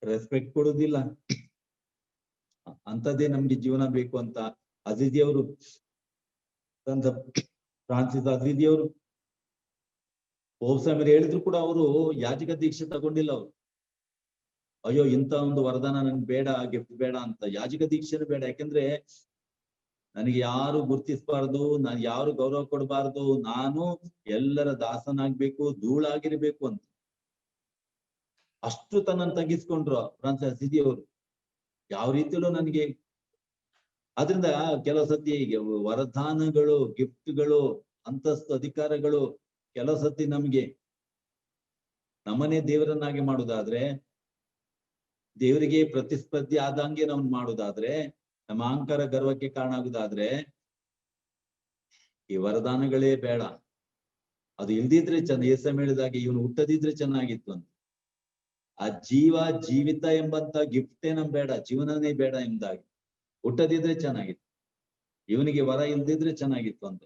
ರೆಸ್ಪೆಕ್ಟ್ ಕೊಡುವುದಿಲ್ಲ. ಅಂತದ್ದೇ ನಮ್ಗೆ ಜೀವನ ಬೇಕು ಅಂತ ಅಜಿಜಿಯವರು, ಸಂತ ಫ್ರಾನ್ಸಿಸ್ ಅಜಿಜಿಯವರು ಪೋಪ್ ಸ್ವಾಮಿಯವರು ಹೇಳಿದ್ರು ಕೂಡ ಅವರು ಯಾಜಕ ದೀಕ್ಷೆ ತಗೊಂಡಿಲ್ಲ. ಅವರು ಅಯ್ಯೋ ಇಂಥ ಒಂದು ವರದಾನ ನನ್ಗೆ ಬೇಡ, ಗಿಫ್ಟ್ ಬೇಡ ಅಂತ. ಯಾಜಕ ದೀಕ್ಷೆನೂ ಬೇಡ, ಯಾಕೆಂದ್ರೆ ನನಗೆ ಯಾರು ಗುರ್ತಿಸ್ಬಾರ್ದು, ನಾನು ಯಾರು ಗೌರವ ಕೊಡಬಾರ್ದು, ನಾನು ಎಲ್ಲರ ದಾಸನಾಗ್ಬೇಕು, ಧೂಳಾಗಿರ್ಬೇಕು ಅಂತ ಅಷ್ಟು ತನ್ನನ್ನು ತಗ್ಗಿಸ್ಕೊಂಡ್ರು ಫ್ರಾನ್ಸಿಸ್ ಅಸಿಸಿ ಅವರು. ಯಾವ ರೀತಿಯಲ್ಲೂ ನನಗೆ ಆದ್ರಿಂದ ಕೆಲವು ಸತಿ ವರದಾನಗಳು, ಗಿಫ್ಟ್ಗಳು, ಅಂತಸ್ತು, ಅಧಿಕಾರಗಳು ಕೆಲವು ಸತಿ ನಮ್ಗೆ ನಮ್ಮನ್ನೇ ದೇವರನ್ನಾಗಿ ಮಾಡುವುದಾದ್ರೆ, ದೇವರಿಗೆ ಪ್ರತಿಸ್ಪರ್ಧಿ ಆದಂಗೆ ನಾವು ಮಾಡುವುದಾದ್ರೆ, ನಮ್ಮ ಅಹಂಕಾರ ಗರ್ವಕ್ಕೆ ಕಾರಣ ಆಗುದಾದ್ರೆ ಈ ವರದಾನಗಳೇ ಬೇಡ. ಅದು ಇಲ್ದಿದ್ರೆ ಚೆನ್ನ. ಏಸಮ್ ಹೇಳಿದಾಗೆ ಇವನು ಹುಟ್ಟದಿದ್ರೆ ಚೆನ್ನಾಗಿತ್ತು ಅಂತ. ಆ ಜೀವಿತ ಎಂಬಂತ ಗಿಫ್ಟೇ ನಮ್ ಬೇಡ, ಜೀವನನೇ ಬೇಡ ಎಂಬುದಾಗಿ. ಹುಟ್ಟದಿದ್ರೆ ಚೆನ್ನಾಗಿತ್ತು, ಇವನಿಗೆ ವರ ಇಲ್ದಿದ್ರೆ ಚೆನ್ನಾಗಿತ್ತು ಅಂತ.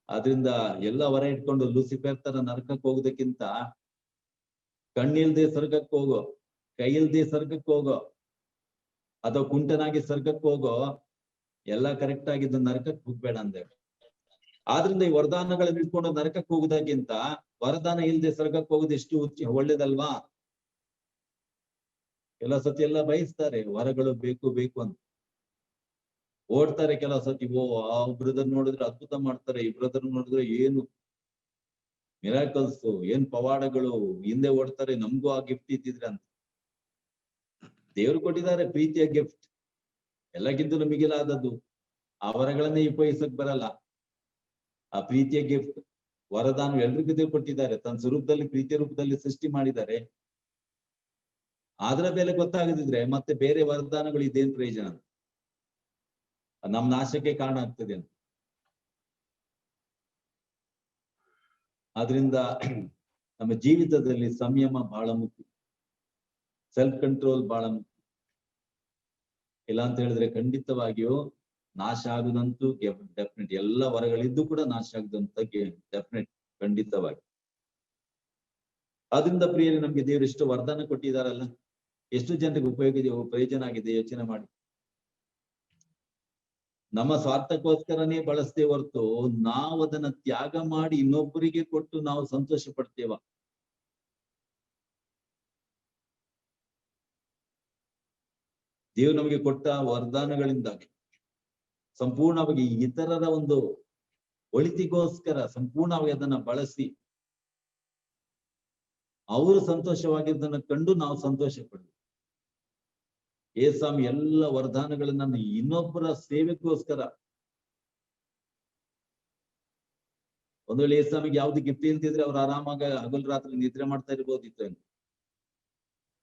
ಆದ್ರಿಂದ ಎಲ್ಲ ವರ ಇಟ್ಕೊಂಡು ಲೂಸಿಫರ್ ತರ ನರಕಕ್ಕೆ ಹೋಗೋದಕ್ಕಿಂತ ಕಣ್ಣಿಲ್ದೆ ಸ್ವರ್ಗಕ್ಕೆ ಹೋಗೋ, ಕೈ ಇಲ್ದೆ ಸ್ವರ್ಗಕ್ಕೆ ಹೋಗೋ, ಅಥವಾ ಕುಂಟನಾಗಿ ಸ್ವರ್ಗಕ್ಕೆ ಹೋಗೋ, ಎಲ್ಲ ಕರೆಕ್ಟ್ ಆಗಿದ್ದು ನರಕಕ್ಕೆ ಹೋಗ್ಬೇಡ ಅಂದೇವೆ. ಆದ್ರಿಂದ ಈ ವರದಾನಗಳನ್ನ ಇಟ್ಕೊಂಡು ನರಕಕ್ಕೆ ಹೋಗುದಕ್ಕಿಂತ ವರದಾನ ಇಲ್ದೆ ಸ್ವರ್ಗಕ್ಕೆ ಹೋಗುದು ಎಷ್ಟು ಒಳ್ಳೇದಲ್ವಾ? ಕೆಲವು ಸತಿ ಎಲ್ಲ ಬಯಸ್ತಾರೆ, ವರಗಳು ಬೇಕು ಬೇಕು ಅಂತ ಓಡ್ತಾರೆ. ಕೆಲವು ಸತಿ ಆ ಬ್ರದರ್ ನೋಡಿದ್ರೆ ಅದ್ಭುತ ಮಾಡ್ತಾರೆ, ಈ ಬ್ರದರ್ ನೋಡಿದ್ರೆ ಏನು ಮಿರಾಕಲ್ಸ್, ಏನ್ ಪವಾಡಗಳು, ಹಿಂದೆ ಓಡ್ತಾರೆ, ನಮ್ಗೂ ಆ ಗಿಫ್ಟ್ ಇದ್ದಿದ್ರೆ ಅಂತ. ದೇವ್ರು ಕೊಟ್ಟಿದ್ದಾರೆ ಪ್ರೀತಿಯ ಗಿಫ್ಟ್, ಎಲ್ಲಕ್ಕಿಂತಲೂ ಮಿಗಿಲಾದದ್ದು. ಆ ವರಗಳನ್ನೇ ಉಪಯೋಗಿಸಕ್ ಬರಲ್ಲ. ಆ ಪ್ರೀತಿಯ ಗಿಫ್ಟ್, ವರದಾನ ಎಲ್ರಿಗೂ ದೇವ್ರು ಕೊಟ್ಟಿದ್ದಾರೆ, ತನ್ನ ಸ್ವರೂಪದಲ್ಲಿ, ಪ್ರೀತಿಯ ರೂಪದಲ್ಲಿ ಸೃಷ್ಟಿ ಮಾಡಿದ್ದಾರೆ. ಅದರ ಬೆಲೆ ಗೊತ್ತಾಗದಿದ್ರೆ ಮತ್ತೆ ಬೇರೆ ವರದಾನಗಳು ಇದೇನ್ ಪ್ರಯೋಜನ? ನಮ್ ನಾಶಕ್ಕೆ ಕಾರಣ ಆಗ್ತದೆ ಅಂತ. ಆದ್ರಿಂದ ನಮ್ಮ ಜೀವಿತದಲ್ಲಿ ಸಂಯಮ ಬಹಳ ಮುಖ್ಯ, ಸೆಲ್ಫ್ ಕಂಟ್ರೋಲ್ ಬಹಳ ಮುಖ್ಯ. ಇಲ್ಲ ಅಂತ ಹೇಳಿದ್ರೆ ಖಂಡಿತವಾಗಿಯೂ ನಾಶ ಆಗುದಂತೂ ಡೆಫಿನೆಟ್. ಎಲ್ಲ ವರಗಳಿದ್ದು ಕೂಡ ನಾಶ ಆಗುದಂತ ಡೆಫಿನೆಟ್, ಖಂಡಿತವಾಗಿ. ಆದ್ರಿಂದ ಪ್ರಿಯರೇ, ನಮ್ಗೆ ದೇವರು ಎಷ್ಟು ವರದಾನ ಕೊಟ್ಟಿದಾರಲ್ಲ, ಎಷ್ಟು ಜನರಿಗೆ ಪ್ರಯೋಜನ ಆಗಿದೆ ಯೋಚನೆ ಮಾಡಿ. ನಮ್ಮ ಸ್ವಾರ್ಥಕ್ಕೋಸ್ಕರನೇ ಬಳಸ್ತೇವೆ ಹೊರತು ನಾವು ಅದನ್ನ ತ್ಯಾಗ ಮಾಡಿ ಇನ್ನೊಬ್ಬರಿಗೆ ಕೊಟ್ಟು ನಾವು ಸಂತೋಷ ಪಡ್ತೇವ? ದೇವ್ರು ನಮಗೆ ಕೊಟ್ಟ ವರದಾನಗಳಿಂದಾಗಿ ಸಂಪೂರ್ಣವಾಗಿ ಇತರರ ಒಂದು ಒಳಿತಿಗೋಸ್ಕರ ಸಂಪೂರ್ಣವಾಗಿ ಅದನ್ನ ಬಳಸಿ ಅವರು ಸಂತೋಷವಾಗಿದ್ದನ್ನ ಕಂಡು ನಾವು ಸಂತೋಷ ಪಡ್ತೀವಿ. ಏಸ್ವಾಮಿ ಎಲ್ಲ ವರದಾನಗಳನ್ನ ಇನ್ನೊಬ್ಬರ ಸೇವೆಗೋಸ್ಕರ, ಒಂದು ವೇಳೆ ಏಸ್ವಾಮಿಗೆ ಯಾವ್ದು ಗಿಫ್ಟ್ ಇಲ್ದಿದ್ರೆ ಅವ್ರು ಆರಾಮಾಗ ಹಗಲು ರಾತ್ರಿ ನಿದ್ರೆ ಮಾಡ್ತಾ ಇರ್ಬೋದಿತ್ತು.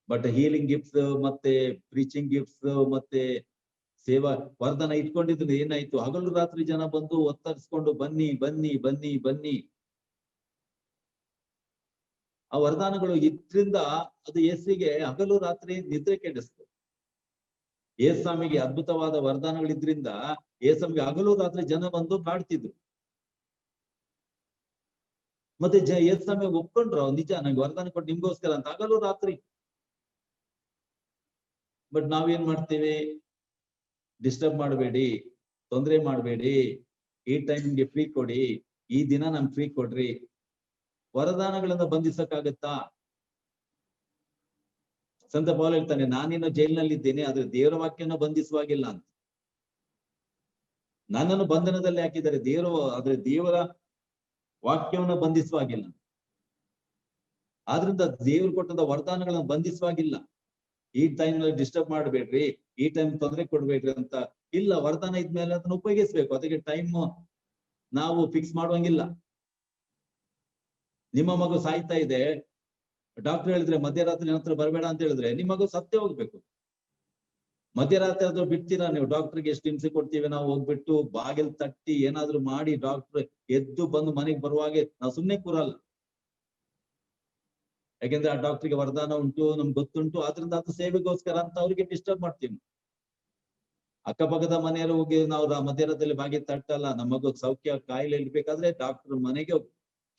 ಬಟ್ ಹೀಲಿಂಗ್ ಗಿಫ್ಟ್ಸ್ ಮತ್ತೆ ಪ್ರೀಚಿಂಗ್ ಗಿಫ್ಟ್ಸ್ ಮತ್ತೆ ಸೇವಾ ವರದಾನ ಇಟ್ಕೊಂಡಿದ್ರೆ ಏನಾಯ್ತು? ಹಗಲು ರಾತ್ರಿ ಜನ ಬಂದು ಒತ್ತರಿಸ್ಕೊಂಡು ಬನ್ನಿ ಬನ್ನಿ ಬನ್ನಿ ಬನ್ನಿ. ಆ ವರದಾನಗಳು ಇದ್ರಿಂದ ಅದು ಯೇಸುವಿಗೆ ಹಗಲು ರಾತ್ರಿ ನಿದ್ರೆ ಕೆಡಿಸ್ತು. ಯೇಸ್ವಾಮಿಗೆ ಅದ್ಭುತವಾದ ವರದಾನಗಳಿದ್ರಿಂದ ಯೇಸ್ವಾಮಿಗೆ ಹಗಲು ರಾತ್ರಿ ಜನ ಬಂದು ಕಾಡ್ತಿದ್ರು. ಮತ್ತೆ ಯೇಸುಸ್ವಾಮಿ ಒಪ್ಕೊಂಡ್ರು, ನಿಜ ನಂಗೆ ವರದಾನ ಕೊಟ್ಟು ನಿಮ್ಗೋಸ್ಕರ ಅಂತ. ಆಗಲೂ ರಾತ್ರಿ. ಬಟ್ ನಾವೇನ್ ಮಾಡ್ತೇವೆ? ಡಿಸ್ಟರ್ಬ್ ಮಾಡಬೇಡಿ, ತೊಂದರೆ ಮಾಡಬೇಡಿ, ಈ ಟೈಮ್ಗೆ ಫ್ರೀ ಕೊಡಿ, ಈ ದಿನ ನಮ್ಗೆ ಫ್ರೀ ಕೊಡ್ರಿ. ವರದಾನಗಳನ್ನ ಬಂಧಿಸಕ್ಕಾಗತ್ತಾ? ಸಂತ ಪೌಲ ಹೇಳ್ತಾನೆ, ನಾನಿನ್ನು ಜೈಲಿನಲ್ಲಿ ಇದ್ದೇನೆ, ಆದ್ರೆ ದೇವರ ವಾಕ್ಯನ ಬಂಧಿಸುವಾಗಿಲ್ಲ ಅಂತ. ನನ್ನನ್ನು ಬಂಧನದಲ್ಲಿ ಹಾಕಿದ್ದಾರೆ ಆದ್ರೆ ದೇವರ ವಾಕ್ಯವನ್ನ ಬಂಧಿಸುವಾಗಿಲ್ಲ. ಆದ್ರಿಂದ ದೇವ್ರು ಕೊಟ್ಟಂತ ವರದಾನಗಳನ್ನ ಬಂಧಿಸುವಾಗಿಲ್ಲ. ಈ ಟೈಮ್ ನಲ್ಲಿ ಡಿಸ್ಟರ್ಬ್ ಮಾಡಬೇಡ್ರಿ, ಈ ಟೈಮ್ ತೊಂದರೆ ಕೊಡ್ಬೇಡ್ರಿ ಅಂತ ಇಲ್ಲ. ವರದಾನ ಇದ್ಮೇಲೆ ಅದನ್ನ ಉಪಯೋಗಿಸ್ಬೇಕು. ಅದಕ್ಕೆ ಟೈಮ್ ನಾವು ಫಿಕ್ಸ್ ಮಾಡುವಂಗಿಲ್ಲ. ನಿಮ್ಮ ಮಗು ಸಾಯ್ತಾ ಇದೆ, ಡಾಕ್ಟರ್ ಹೇಳಿದ್ರೆ ಮಧ್ಯರಾತ್ರಿ ನನ್ನ ಹತ್ರ ಬರಬೇಡ ಅಂತ ಹೇಳಿದ್ರೆ ನಿಮ್ಮ ಮಗು ಸತ್ತೇ ಹೋಗ್ಬೇಕು. ಮಧ್ಯರಾತ್ರಿ ಆದ್ರೂ ಬಿಡ್ತೀರಾ ನೀವು? ಡಾಕ್ಟರ್ಗೆ ಎಷ್ಟು ಹಿಂಸೆ ಕೊಡ್ತೀವಿ ನಾವು. ಹೋಗ್ಬಿಟ್ಟು ಬಾಗಿಲು ತಟ್ಟಿ ಏನಾದ್ರು ಮಾಡಿ ಡಾಕ್ಟರ್ ಎದ್ದು ಬಂದು ಮನೆಗೆ ಬರುವಾಗೆ ನಾವು ಸುಮ್ನೆ ಕೂರಲ್ಲ. ಯಾಕೆಂದ್ರೆ ಆ ಡಾಕ್ಟರ್ಗೆ ವರದಾನ ಉಂಟು, ನಮ್ಗೆ ಗೊತ್ತುಂಟು, ಆದ್ರಿಂದ ಅದು ಸೇವೆಗೋಸ್ಕರ ಅಂತ ಅವ್ರಿಗೆ ಡಿಸ್ಟರ್ಬ್ ಮಾಡ್ತೀವಿ. ಅಕ್ಕಪಕ್ಕದ ಮನೆಯವರು ಹೋಗಿ ನಾವು ಮಧ್ಯರಾತ್ರಿಯಲ್ಲಿ ಬಾಗಿಲು ತಟ್ಟಲ್ಲ. ನಮ್ಮ ಮಗು ಸೌಖ್ಯ ಕಾಯಿಲೆ ಇರ್ಬೇಕಾದ್ರೆ ಡಾಕ್ಟರ್ ಮನೆಗೆ ಹೋಗಿ.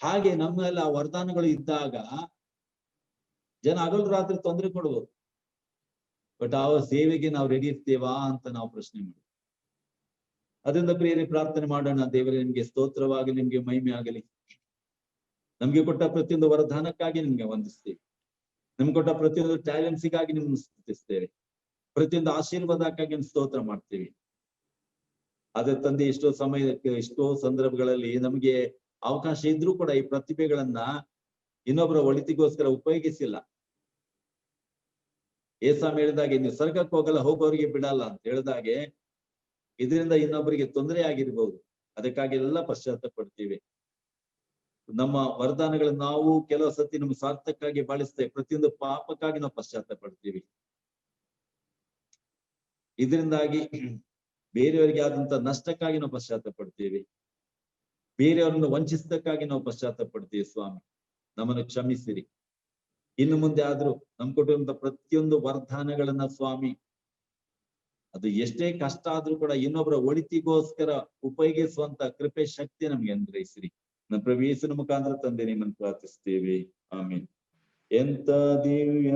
ಹಾಗೆ ನಮ್ಮೆಲ್ಲ ಆ ವರದಾನಗಳು ಇದ್ದಾಗ ಜನ ಹಗಲು ರಾತ್ರಿ ತೊಂದರೆ ಕೊಡ್ಬೋದು. ಬಟ್ ಆ ಸೇವೆಗೆ ನಾವು ರೆಡಿ ಇರ್ತೇವಾ ಅಂತ ನಾವು ಪ್ರಶ್ನೆ ಮಾಡಿ. ಅದರಿಂದ ಪ್ರಿಯರೇ ಪ್ರಾರ್ಥನೆ ಮಾಡೋಣ. ದೇವರೇ ನಿಮ್ಗೆ ಸ್ತೋತ್ರವಾಗಿ, ನಿಮ್ಗೆ ಮಹಿಮೆ ಆಗಲಿ. ನಮ್ಗೆ ಕೊಟ್ಟ ಪ್ರತಿಯೊಂದು ವರದಾನಕ್ಕಾಗಿ ನಿಮ್ಗೆ ವಂದಿಸ್ತೇವೆ. ನಮ್ಗೆ ಕೊಟ್ಟ ಪ್ರತಿಯೊಂದು ಟ್ಯಾಲೆಂಟ್ಸಿಗಾಗಿ ನಿಮ್ಗೆ ಸ್ತುತಿಸ್ತೇವೆ. ಪ್ರತಿಯೊಂದು ಆಶೀರ್ವಾದಕ್ಕಾಗಿ ಸ್ತೋತ್ರ ಮಾಡ್ತೀವಿ. ಅದೇ ತಂದೆ, ಎಷ್ಟೋ ಸಮಯಕ್ಕೆ ಎಷ್ಟೋ ಸಂದರ್ಭಗಳಲ್ಲಿ ನಮಗೆ ಅವಕಾಶ ಇದ್ರೂ ಕೂಡ ಈ ಪ್ರತಿಭೆಗಳನ್ನ ಇನ್ನೊಬ್ಬರ ಒಳಿತಿಗೋಸ್ಕರ ಉಪಯೋಗಿಸಿಲ್ಲ. ಯೇಸುಸ್ವಾಮಿ ಹೇಳಿದಾಗೆ, ನೀವು ಸ್ವರ್ಗಕ್ಕೆ ಹೋಗಲ್ಲ, ಹೋಗೋರಿಗೆ ಬಿಡಲ್ಲ ಅಂತ ಹೇಳಿದಾಗೆ ಇದರಿಂದ ಇನ್ನೊಬ್ಬರಿಗೆ ತೊಂದರೆ ಆಗಿರ್ಬೋದು. ಅದಕ್ಕಾಗಿ ಎಲ್ಲ ಪಶ್ಚಾತ್ತಾಪ ಪಡ್ತೀವಿ. ನಮ್ಮ ವರದಾನಗಳನ್ನ ನಾವು ಕೆಲವು ಸತಿ ನಮ್ಮ ಸ್ವಾರ್ಥಕ್ಕಾಗಿ ಬಳಸ್ತೇವೆ. ಪ್ರತಿಯೊಂದು ಪಾಪಕ್ಕಾಗಿ ನಾವು ಪಶ್ಚಾತ್ತಾಪ ಪಡ್ತೀವಿ. ಇದರಿಂದಾಗಿ ಬೇರೆಯವರಿಗೆ ಆದಂತ ನಷ್ಟಕ್ಕಾಗಿ ನಾವು ಪಶ್ಚಾತ್ತಾಪ ಪಡ್ತೀವಿ. ಬೇರೆಯವರನ್ನು ವಂಚಿಸಿದ್ದಕ್ಕಾಗಿ ನಾವು ಪಶ್ಚಾತ್ತಾಪ ಪಡ್ತೀವಿ. ಸ್ವಾಮಿ, ನಮ್ಮನ್ನು ಕ್ಷಮಿಸಿರಿ. ಇನ್ನು ಮುಂದೆ ಆದ್ರೂ ನಮ್ ಕೊಟ್ಟಿರುವಂತ ಪ್ರತಿಯೊಂದು ವರದಾನಗಳನ್ನ ಸ್ವಾಮಿ, ಅದು ಎಷ್ಟೇ ಕಷ್ಟ ಆದ್ರೂ ಕೂಡ ಇನ್ನೊಬ್ಬರ ಒಳಿತಿಗೋಸ್ಕರ ಉಪಯೋಗಿಸುವಂತ ಕೃಪೆ ಶಕ್ತಿ ನಮ್ಗೆ ಅನುಗ್ರಹಿಸಿರಿ. ನಮ್ಮ ಪ್ರಭು ಯೇಸುವಿನ ಮುಖಾಂತರ ತಂದೆ ನಿಮ್ಮನ್ನು ಪ್ರಾರ್ಥಿಸ್ತೇವೆ. ಆಮೇಲೆ ಎಂತ ದಿವ್ಯ